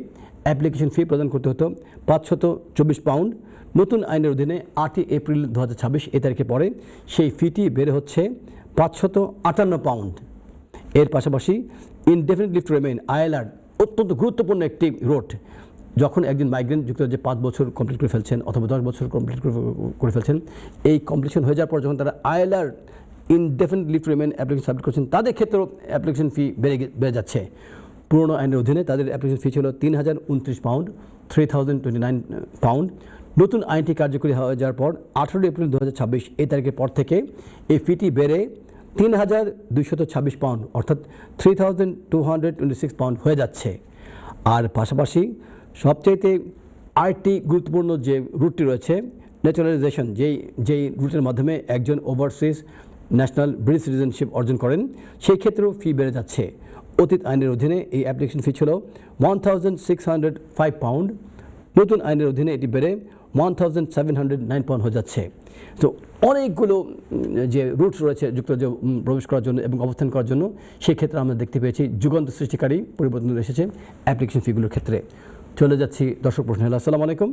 অ্যাপ্লিকেশন ফি প্রদান করতে হতো 524 পাউন্ড, নতুন আইনের অধীনে 8 এপ্রিল 2026 এই তারিখে পরে সেই ফিটি বেড়ে হচ্ছে 558 পাউন্ড। এর পাশাপাশি indefinite leave to remain ILR অত্যন্ত গুরুত্বপূর্ণ একটি রোড। যখন একজন মাইগ্রেন্ট যুক্তরাজ্যে 5 বছর কমপ্লিট করে ফেলছেন অথবা 10 বছর কমপ্লিট করে ফেলছেন, এই কমপ্লিশন হয়ে যাওয়ার পর যখন তারা ILR indefinite leave to remain application submit করছেন তাদের ক্ষেত্রেও অ্যাপ্লিকেশন ফি বেড়ে যাচ্ছে। পুরনো আইনের অধীনে তাদের অ্যাপ্লিকেশন ফি ছিল 3029 পাউন্ড, 3029 পাউন্ড। নতুন আইনটি কার্যকরী হয়ে যাওয়ার পর 18 এপ্রিল 2026 এই তারিখের পর থেকে এই ফিটি বেড়ে 3226 পাউন্ড অর্থাৎ 3226 পাউন্ড হয়ে যাচ্ছে। আর পাশাপাশি সবচাইতে আরেকটি গুরুত্বপূর্ণ যে রুটটি রয়েছে ন্যাচারালাইজেশন, যেই রুটের মাধ্যমে একজন ওভারসিজ ন্যাশনাল ব্রিটিশ সিটিজেনশিপ অর্জন করেন, সেই ক্ষেত্রেও ফি বেড়ে যাচ্ছে। অতীত আইনের অধীনে এই অ্যাপ্লিকেশন ফি ছিল 1605 পাউন্ড, নতুন আইনের অধীনে এটি বেড়ে 1709 পাউন্ড হয়ে যাচ্ছে। তো অনেকগুলো যে রুটস রয়েছে যুক্তরাজ্যে প্রবেশ করার জন্য এবং অবস্থান করার জন্য, সেই ক্ষেত্রে আমরা দেখতে পেয়েছি যুগান্ত সৃষ্টিকারী পরিবর্তন এসেছে অ্যাপ্লিকেশন ফিগুলোর ক্ষেত্রে। চলে যাচ্ছি দর্শক প্রশ্ন। হ্যালো, আসসালামু আলাইকুম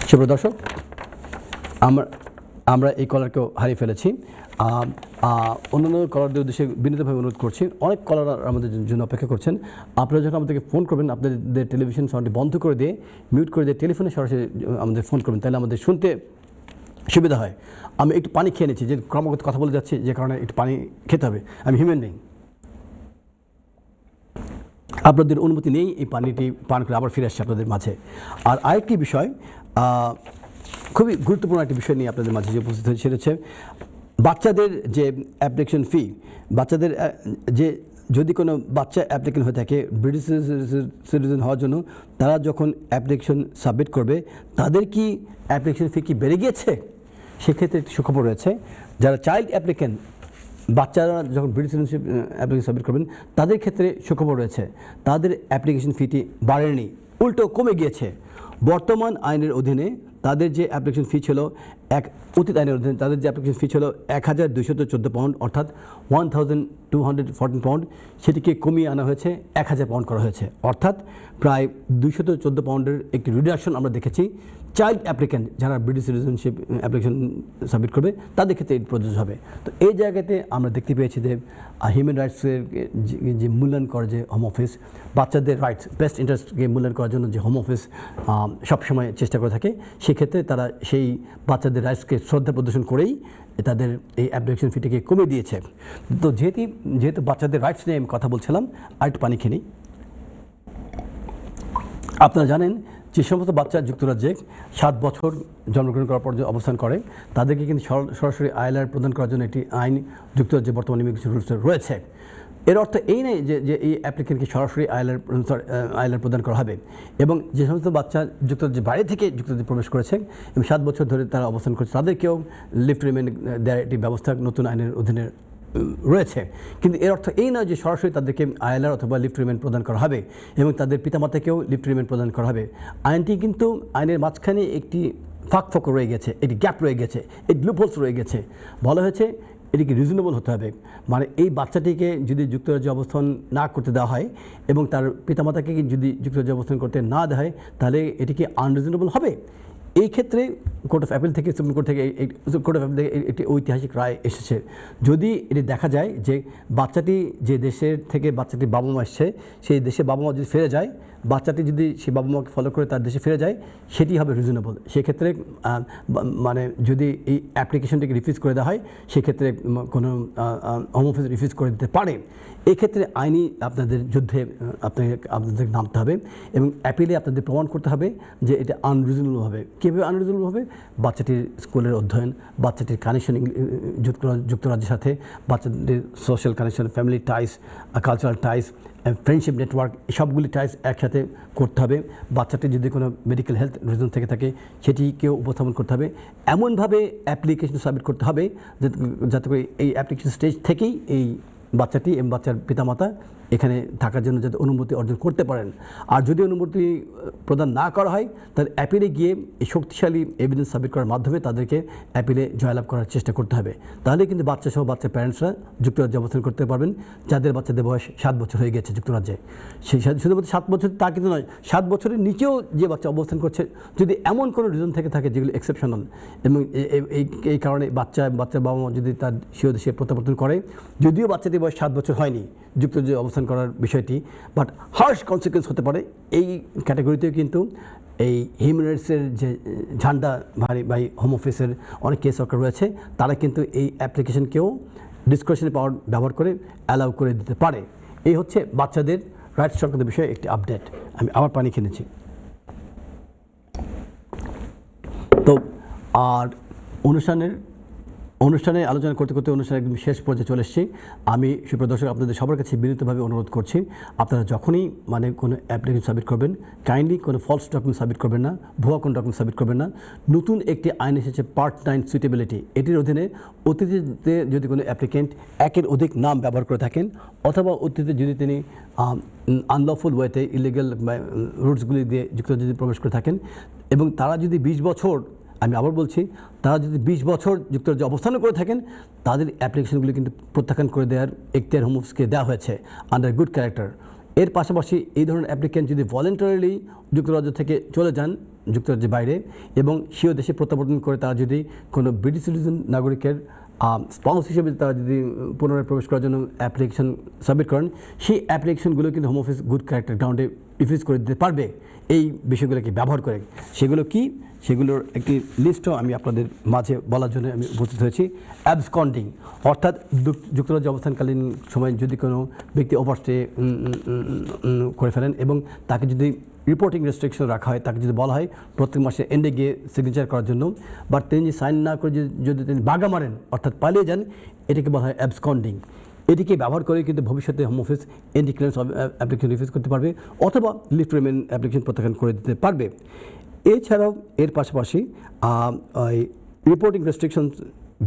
সুপ্রিয় দর্শক, আমরা এই কলারকেও হারিয়ে ফেলেছি। অন্যান্য কলারদের উদ্দেশ্যে বিনীতভাবে অনুরোধ করছি, অনেক কলার আমাদের জন্য অপেক্ষা করছেন। আপনারা যখন আমাদেরকে ফোন করবেন আপনাদের টেলিভিশন সাউন্ডটি বন্ধ করে দিয়ে মিউট করে দিয়ে টেলিফোনে সরাসরি আমাদের ফোন করবেন, তাহলে আমাদের শুনতে সুবিধা হয়। আমি একটু পানি খেয়ে নিচ্ছি, যে ক্রমাগত কথা বলে যাচ্ছি যে কারণে একটু পানি খেতে হবে। আমি হিউম্যান বিং, আপনাদের অনুমতি নেই এই পানিটি পান করে আবার ফিরে আসছে আপনাদের মাঝে। আর আরেকটি বিষয়, খুবই গুরুত্বপূর্ণ একটি বিষয় নিয়ে আপনাদের মাঝে যে উপস্থিত হয়েছে, সেটা হচ্ছে বাচ্চাদের যে অ্যাপ্লিকেশন ফি। বাচ্চাদের যে যদি কোনো বাচ্চা অ্যাপ্লিকেন্ট হয়ে থাকে ব্রিটিশ সিটিজেন হওয়ার জন্য, তারা যখন অ্যাপ্লিকেশন সাবমিট করবে তাদের কি অ্যাপ্লিকেশন ফি কি বেড়ে গিয়েছে? সেক্ষেত্রে একটি সুখবর রয়েছে, যারা চাইল্ড অ্যাপ্লিকেন্ট, বাচ্চারা যখন ব্রিটিশ সিটিজেনশিপ অ্যাপ্লিকেশন সাবমিট করবেন তাদের ক্ষেত্রে সুখবর রয়েছে, তাদের অ্যাপ্লিকেশন ফিটি বাড়েনি, উল্টো কমে গিয়েছে। বর্তমান আইনের অধীনে তাদের যে অ্যাপ্লিকেশন ফি ছিল অতীত আইনের অধীনে তাদের যে অ্যাপ্লিকেশন ফি ছিল 1214 পাউন্ড অর্থাৎ 1214 পাউন্ড, সেটিকে কমিয়ে আনা হয়েছে 1000 পাউন্ড করা হয়েছে, অর্থাৎ প্রায় 214 পাউন্ডের একটি রিডাকশন আমরা দেখেছি। চাইল্ড অ্যাপ্লিকেন্ট যারা ব্রিটিশ সিটিজেনশিপ অ্যাপ্লিকেশন সাবমিট করবে তাদের ক্ষেত্রে এটি প্রযোজ্য হবে। তো এই জায়গাতে আমরা দেখতে পেয়েছি যে হিউম্যান রাইটসের যে মূল্যায়ন করে যে হোম অফিস, বাচ্চাদের রাইটস বেস্ট ইন্টারেস্টকে মূল্যায়ন করার জন্য যে হোম অফিস সবসময় চেষ্টা করে থাকে, সেক্ষেত্রে তারা সেই বাচ্চাদের বাচ্চাদের রাইটসকে শ্রদ্ধা প্রদর্শন করেই তাদের এই অ্যাপ্লিকেশন ফিটিকে কমিয়ে দিয়েছে। তো যেহেতু বাচ্চাদের রাইটস নিয়ে আমি কথা বলছিলাম, আরেকটু পানি খেয়ে নিই। আপনারা জানেন যে সমস্ত বাচ্চা যুক্তরাজ্যে 7 বছর জন্মগ্রহণ করার পর যে অবস্থান করে তাদেরকে কিন্তু সরাসরি আইএলআর প্রদান করার জন্য একটি আইন যুক্তরাজ্যে বর্তমানে ইমিগ্রেশন রুলসে রয়েছে। এর অর্থ এই নেই যে এই অ্যাপ্লিকেন্টকে সরাসরি আইএলআর প্রদান করা হবে, এবং যে সমস্ত বাচ্চা যুক্তরাজ্যের বাইরে থেকে যুক্তরাজ্যে প্রবেশ করেছে এবং 7 বছর ধরে তারা অবস্থান করছে তাদেরকেও লিফট রিমেইন দেওয়ার একটি ব্যবস্থা নতুন আইনের অধীনে রয়েছে। কিন্তু এর অর্থ এই নয় যে সরাসরি তাদেরকে আইএলআর অথবা লিফট রিমেইন প্রদান করা হবে এবং তাদের পিতামাতাকেও লিফট রিমেইন প্রদান করা হবে। আইনটি কিন্তু আইনের মাঝখানে একটি ফাঁক রয়ে গেছে, একটি গ্যাপ রয়ে গেছে, একটি লুপহোলস রয়ে গেছে। বলা হয়েছে এটিকে রিজনেবল হতে হবে, মানে এই বাচ্চাটিকে যদি যুক্তরাজ্যে অবস্থান না করতে দেওয়া হয় এবং তার পিতামাতাকে যদি যুক্তরাজ্যে অবস্থান করতে না দেওয়া হয় তাহলে এটি কি আনরিজনেবল হবে? এই ক্ষেত্রে কোর্ট অফ অ্যাপিল থেকে সুপ্রিম কোর্ট থেকে একটি ঐতিহাসিক রায় এসেছে। যদি এটি দেখা যায় যে বাচ্চাটি যে দেশের থেকে বাচ্চাটির বাবা মা এসছে সেই দেশে বাবা মা যদি ফিরে যায়, বাচ্চাটি যদি সেই বাবা মাকে ফলো করে তার দেশে ফিরে যায়, সেটি হবে রিজনেবল। সেক্ষেত্রে মানে যদি এই অ্যাপ্লিকেশনটিকে রিফিউজ করে দেওয়া হয় সেক্ষেত্রে কোনো হোম অফিস রিফিউজ করে দিতে পারে। এক্ষেত্রে আইনি আপনাদের যুদ্ধে আপনাদের নামতে হবে এবং অ্যাপিলে আপনাদের প্রমাণ করতে হবে যে এটা আনরিজনেবল হবে। কীভাবে আনরিজনেবল হবে? বাচ্চাটির স্কুলের অধ্যয়ন, বাচ্চাটির কানেকশন যুক্তরাজ্যের সাথে, বাচ্চাদের সোশ্যাল কানেকশন, ফ্যামিলি টাইস, কালচারাল টাইস, ফ্রেন্ডশিপ নেটওয়ার্ক, সবগুলি টাইস একসাথে করতে হবে। বাচ্চাটির যদি কোনো মেডিকেল হেলথ রিজন থেকে থাকে সেটিকেও উপস্থাপন করতে হবে। এমনভাবে অ্যাপ্লিকেশন সাবমিট করতে হবে যাতে করে এই অ্যাপ্লিকেশন স্টেজ থেকেই এই বাচ্চাটি এবং বাচ্চার পিতামাতা এখানে থাকার জন্য যাতে অনুমতি অর্জন করতে পারেন। আর যদি অনুমতি প্রদান না করা হয় তাহলে অ্যাপিলে গিয়ে এই শক্তিশালী এভিডেন্স সাবমিট করার মাধ্যমে তাদেরকে অ্যাপিলে জয়লাভ করার চেষ্টা করতে হবে। তাহলে কিন্তু বাচ্চা সহ বাচ্চার প্যারেন্টসরা যুক্তরাজ্যে অবস্থান করতে পারবেন যাদের বাচ্চাদের বয়স 7 বছর হয়ে গেছে যুক্তরাজ্যে। সেই শুধুমাত্র 7 বছর তা কিন্তু নয়, 7 বছরের নিচেও যে বাচ্চা অবস্থান করছে যদি এমন কোনো রিজন থেকে থাকে যেগুলো এক্সেপশনাল এবং এই কারণে বাচ্চার বাবা মা যদি তার স্বীয় দেশে প্রত্যাবর্তন করে, যদিও বাচ্চাটির বয়স 7 বছর হয়নি যুক্তরাজ্যে অবস্থান করার বিষয়টি, বাট হার্শ কনসিকুয়েন্স হতে পারে, এই ক্যাটাগরিতেও কিন্তু এই হিউম্যান রাইটসের যে ঝান্ডা ভাই হোম অফিসের অনেক কেস সরকার রয়েছে, তারা কিন্তু এই অ্যাপ্লিকেশনকেও ডিসক্রিশনারি পাওয়ার ব্যবহার করে অ্যালাউ করে দিতে পারে। এই হচ্ছে বাচ্চাদের রাইটস সংক্রান্ত বিষয়ে একটি আপডেট। আমি আবার পানি কিনেছি। তো আর অনুষ্ঠানে আলোচনা করতে করতে অনুষ্ঠানের একদম শেষ পর্যায়ে চলে এসেছি। আমি সুপ্রিয় দর্শক আপনাদের সবার কাছে বিনীতভাবে অনুরোধ করছি, আপনারা যখনই মানে কোনো অ্যাপ্লিকেশন সাবমিট করবেন কাইন্ডলি কোনো ফলস ডকুমেন্ট সাবমিট করবেন না, ভুয়া কোনো ডকুমেন্ট সাবমিট করবেন না। নতুন একটি আইন এসেছে পার্ট 9 সুইটেবিলিটি। এটির অধীনে অতীতে যদি কোনো অ্যাপ্লিকেন্ট একের অধিক নাম ব্যবহার করে থাকেন অথবা অতীতে যদি তিনি আনলফুল ওয়েতে ইলিগাল রুটসগুলি দিয়ে যুক্তরাজ্যে প্রবেশ করে থাকেন এবং তারা যদি 20 বছর, আমি আবার বলছি, তারা যদি 20 বছর যুক্তরাজ্যে অবস্থান করে থাকেন তাদের অ্যাপ্লিকেশনগুলি কিন্তু প্রত্যাখ্যান করে দেওয়ার এখতিয়ার হোম অফিসকে দেওয়া হয়েছে আন্ডার গুড ক্যারেক্টার। এর পাশাপাশি এই ধরনের অ্যাপ্লিকেন্ট যদি ভলেন্টারিলি যুক্তরাজ্য থেকে চলে যান যুক্তরাজ্যের বাইরে এবং স্বীয় দেশে প্রত্যাবর্তন করে তারা যদি কোনো ব্রিটিশ সিটিজেন নাগরিকের স্পাউস হিসেবে তারা যদি পুনরায় প্রবেশ করার জন্য অ্যাপ্লিকেশন সাবমিট করেন, সেই অ্যাপ্লিকেশনগুলো কিন্তু হোম অফিস গুড ক্যারেক্টার গ্রাউন্ডে রিফিউজ করে দিতে পারবে এই বিষয়গুলোকে ব্যবহার করে। সেগুলো কি, সেগুলোর একটি লিস্টও আমি আপনাদের মাঝে বলার জন্য আমি উপস্থিত হয়েছি। অ্যাবসকন্ডিং, অর্থাৎ যুক্তরাজ্যে অবস্থানকালীন সময় যদি কোনো ব্যক্তি ওভারস্টে করে ফেলেন এবং তাকে যদি রিপোর্টিং রেস্ট্রিকশন রাখা হয়, তাকে যদি বলা হয় প্রত্যেক মাসে এন্ডে গিয়ে সিগনেচার করার জন্য, বাট তিনি যদি সাইন না করে যদি তিনি বাগা মারেন অর্থাৎ পালিয়ে যান, এটাকে বলা হয় অ্যাবসকন্ডিং। এটিকে ব্যবহার করে কিন্তু ভবিষ্যতে home office anti clearance application refuse করতে পারবে অথবা লিফট রিমেইন অ্যাপ্লিকেশন প্রত্যাখ্যান করে দিতে পারবে। এছাড়াও এর পাশাপাশি রিপোর্টিং রেস্ট্রিকশন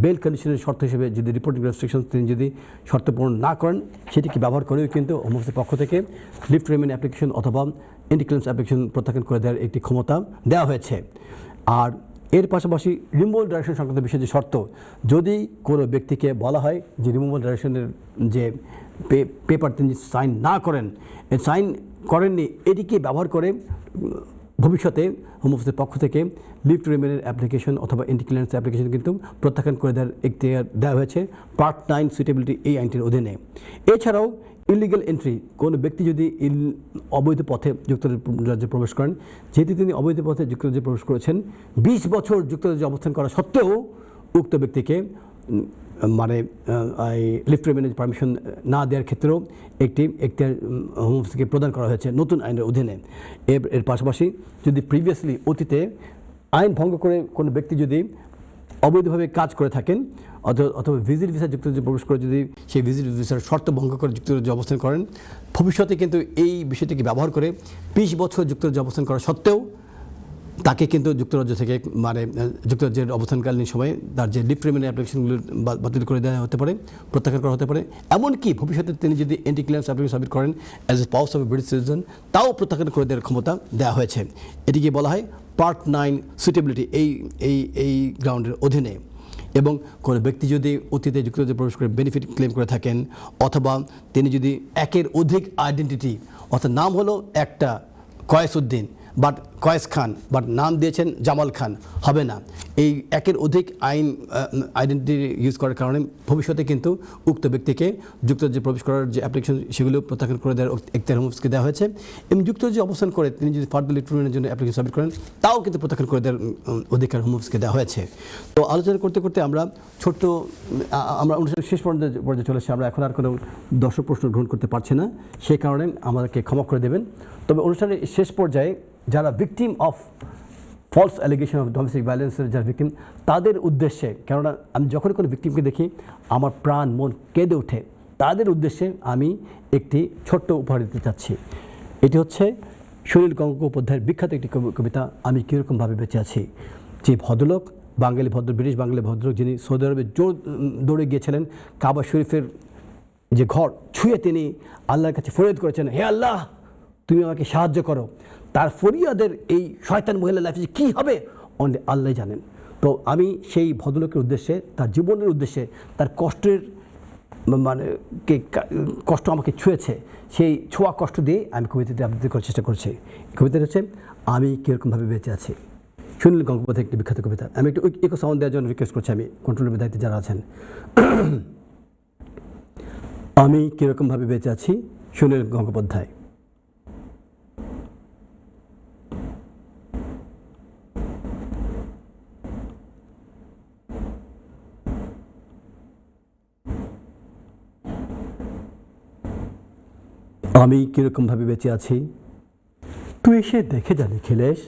বেল কন্ডিশনের শর্ত হিসেবে যদি রিপোর্টিং রেস্ট্রিকশন তিনি যদি শর্ত পূরণ না করেন সেটিকে ব্যবহার করেও কিন্তু হোম অফিসের পক্ষ থেকে লিফট রিমেইন অ্যাপ্লিকেশন অথবা এন্টি ক্লিয়ারেন্স অ্যাপ্লিকেশন প্রত্যাখ্যান করে দেওয়ার একটি ক্ষমতা দেওয়া হয়েছে। আর এর পাশাপাশি রিমুভাল ডাইরেকশন সংক্রান্ত বিষয়ে যে শর্ত, যদি কোনো ব্যক্তিকে বলা হয় যে রিমুভাল ডাইরেকশনের যে পেপার তিনি সাইন না করেন, সাইন করেননি, এটিকে ব্যবহার করে ভবিষ্যতে হোম অফিসের পক্ষ থেকে লিভ টু রিমেনের অ্যাপ্লিকেশন অথবা এন্টি ক্লিয়ারেন্স অ্যাপ্লিকেশন কিন্তু প্রত্যাখ্যান করে দেওয়ার এখতিয়ার দেওয়া হয়েছে পার্ট 9 সুইটেবিলিটি এই আইনটির অধীনে। এছাড়াও ইলিগাল এন্ট্রি, কোনো ব্যক্তি যদি অবৈধ পথে যুক্তরাজ্যে প্রবেশ করেন, যেহেতু তিনি অবৈধ পথে যুক্তরাজ্যে প্রবেশ করেছেন, 20 বছর যুক্তরাজ্যে অবস্থান করা সত্ত্বেও উক্ত ব্যক্তিকে মানে লিভ টু রিমেনের পারমিশন না দেওয়ার ক্ষেত্রেও একটি এখতিয়ার হোম অফিসকে প্রদান করা হয়েছে নতুন আইনের অধীনে। এর পাশাপাশি যদি প্রিভিয়াসলি অতীতে আইন ভঙ্গ করে কোনো ব্যক্তি যদি অবৈধভাবে কাজ করে থাকেন অথবা ভিজিট ভিসা যুক্তরাজ্যে প্রবেশ করে যদি সেই ভিজিট ভিসার শর্ত ভঙ্গ করে যুক্তরাজ্যে অবস্থান করেন, ভবিষ্যতে কিন্তু এই বিষয়টিকে ব্যবহার করে 20 বছর যুক্তরাজ্যে অবস্থান করা সত্ত্বেও তাকে কিন্তু যুক্তরাজ্য থেকে মানে যুক্তরাজ্যের অবস্থানকালীন সময়ে তার যে লিভ টু রিমেনের অ্যাপ্লিকেশনগুলো বাতিল করে দেওয়া হতে পারে, প্রত্যাখ্যান করা হতে পারে। এমনকি ভবিষ্যতে তিনি যদি এন্টি ক্লিয়ারেন্স অ্যাপ্লিকেশন সাবমিট করেন as a spouse of A British citizen, তাও প্রত্যাখ্যান করে দেওয়ার ক্ষমতা দেওয়া হয়েছে। এটিকে বলা হয় পার্ট 9 সুইটেবিলিটি এই গ্রাউন্ডের অধীনে। এবং কোনো ব্যক্তি যদি অতীতে যুক্তরাজ্যে প্রবেশ করে বেনিফিট ক্লেম করে থাকেন অথবা তিনি যদি একের অধিক আইডেন্টিটি, অর্থাৎ নাম হলো একটা কয়েসউদ্দিন বাট কয়েস খান বাট নাম দিয়েছেন জামাল খান, হবে না। এই একের অধিক আইডেন্টিটি ইউজ করার কারণে ভবিষ্যতে কিন্তু উক্ত ব্যক্তিকে যুক্তরাজ্যে প্রবেশ করার যে অ্যাপ্লিকেশন সেগুলো প্রত্যাখ্যান করে দেওয়ার এখতিয়ার হোম অফিসকে দেওয়া হয়েছে। এবং যুক্তরাজ্যে অবস্থান করে তিনি যদি ফার্দার লিভ টু রিমেনের জন্য অ্যাপ্লিকেশন সাবমিট করেন, তাও কিন্তু প্রত্যাখ্যান করে দেওয়ার অধিকার হোম অফিসকে দেওয়া হয়েছে। তো আলোচনা করতে করতে আমরা অনুষ্ঠানের শেষ পর্যায়ে চলে এসেছি। আমরা এখন আর কোনো দর্শক প্রশ্ন গ্রহণ করতে পারছি না, সেই কারণে আমাদেরকে ক্ষমা করে দেবেন। তবে অনুষ্ঠানের শেষ পর্যায়ে যারা victim of false allegation of domestic ভায়োলেন্সের যারা ভিকটিম, তাদের উদ্দেশ্যে, কেননা আমি যখনই কোনো ভিকটিমকে দেখি আমার প্রাণ মন কেঁদে ওঠে, তাদের উদ্দেশ্যে আমি একটি ছোট্ট উপহার দিতে চাচ্ছি। এটি হচ্ছে সুনীল গঙ্গোপাধ্যায়ের বিখ্যাত একটি কবিতা, আমি কীরকমভাবে বেঁচে আছি। যে ভদ্রলোক, ব্রিটিশ বাঙালি ভদ্রলোক, যিনি সৌদি আরবে দৌড়ে গিয়েছিলেন কাবা শরীফের যে ঘর ছুঁয়ে তিনি আল্লাহর কাছে ফরিয়াদ করেছেন, হে আল্লাহ তুমি আমাকে সাহায্য করো। তার ফরিয়াদের এই শয়তান মহিলা লাইফে যে কী হবে অনলি আল্লাহ জানেন। তো আমি সেই ভদ্রলোকের উদ্দেশ্যে, তার জীবনের উদ্দেশ্যে, তার কষ্টের মানে কষ্ট আমাকে ছুঁয়েছে, সেই ছোঁয়া কষ্ট দিয়ে আমি কবিতাটি আবৃত্তি করার চেষ্টা করছি। কবিতাটা হচ্ছে আমি কীরকমভাবে বেঁচে আছি, সুনীল গঙ্গোপাধ্যায় একটি বিখ্যাত কবিতা। আমি একটু ইকো সাউন্ড দেওয়ার জন্য রিকোয়েস্ট করছি আমি কন্ট্রোলের দায়িত্বে যারা আছেন। আমি কীরকমভাবে বেঁচে আছি, সুনীল গঙ্গোপাধ্যায়। আমি কীরকমভাবে বেঁচে আছি তুই এসে দেখে যা নিখিলেশ,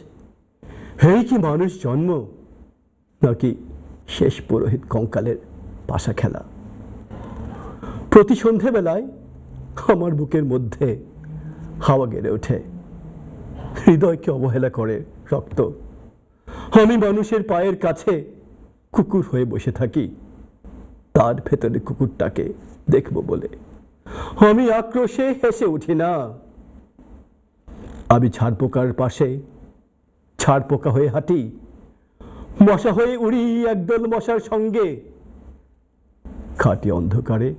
হেই কি মানুষ জন্ম নাকি শেষ পুরোহিত কঙ্কালের পাশা খেলা। প্রতি সন্ধেবেলায় আমার বুকের মধ্যে হাওয়া গেড়ে ওঠে, হৃদয়কে অবহেলা করে রক্ত। আমি মানুষের পায়ের কাছে কুকুর হয়ে বসে থাকি, তার ভেতরে কুকুরটাকে দেখব বলে। আমি আক্রোশে হেসে উঠি না, আমি ছাড়পোকার পাশে ছাড়পোকা হয়ে হাঁটি, মশা হয়ে উড়ি একদল মশার সঙ্গে। খাঁটি অন্ধকারে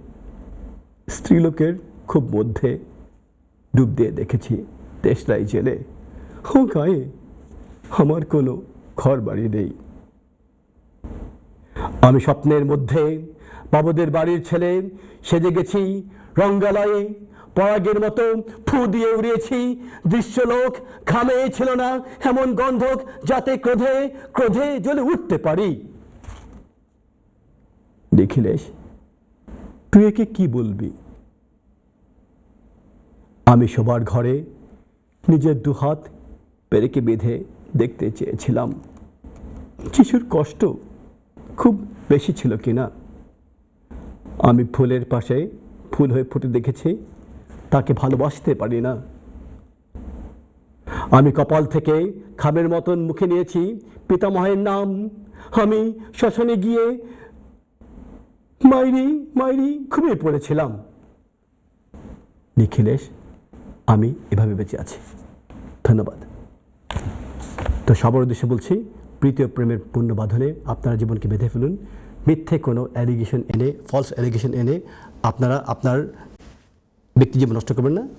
স্ত্রীলোকের খুব মধ্যে ডুব দিয়ে দেখেছি দেশলাই জেলে। ও গায়ে আমার কোনো ঘর বাড়ি নেই। আমি স্বপ্নের মধ্যে বাবুদের বাড়ির ছেলে সেজে গেছি, রঙ্গালয়ে পরাগের মতো ফু দিয়ে উড়িয়েছি। দৃশ্যলোক ঘামে ছিল না এমন গন্ধক, যাতে ক্রোধে ক্রোধে জ্বলে উঠতে পারি। দেখিলেশ তুই একে কি বলবি? আমি সবার ঘরে নিজের দুহাত পেরেকে বেঁধে দেখতে চেয়েছিলাম শিশুর কষ্ট খুব বেশি ছিল কিনা। আমি ফুলের পাশে ফুল হয়ে ফুটে দেখেছি, তাকে ভালোবাসতে পারি না। আমি কপাল থেকে খামের মতন মুখে নিয়েছি পিতামহের নাম। আমি শ্মশানে গিয়ে মাইরি মাইরি ঘুমিয়ে পড়েছিলাম। নিখিলেশ আমি এভাবে বেঁচে আছি। ধন্যবাদ। তো সবার উদ্দেশ্যে বলছি, প্রীতি ও প্রেমের পূর্ণ বাঁধনে আপনারা জীবনকে বেঁধে ফেলুন। মিথ্যে কোনো অ্যালিগেশন এনে, ফলস অ্যালিগেশন এনে আপনারা আপনার ব্যক্তি জীবন নষ্ট করবেন না।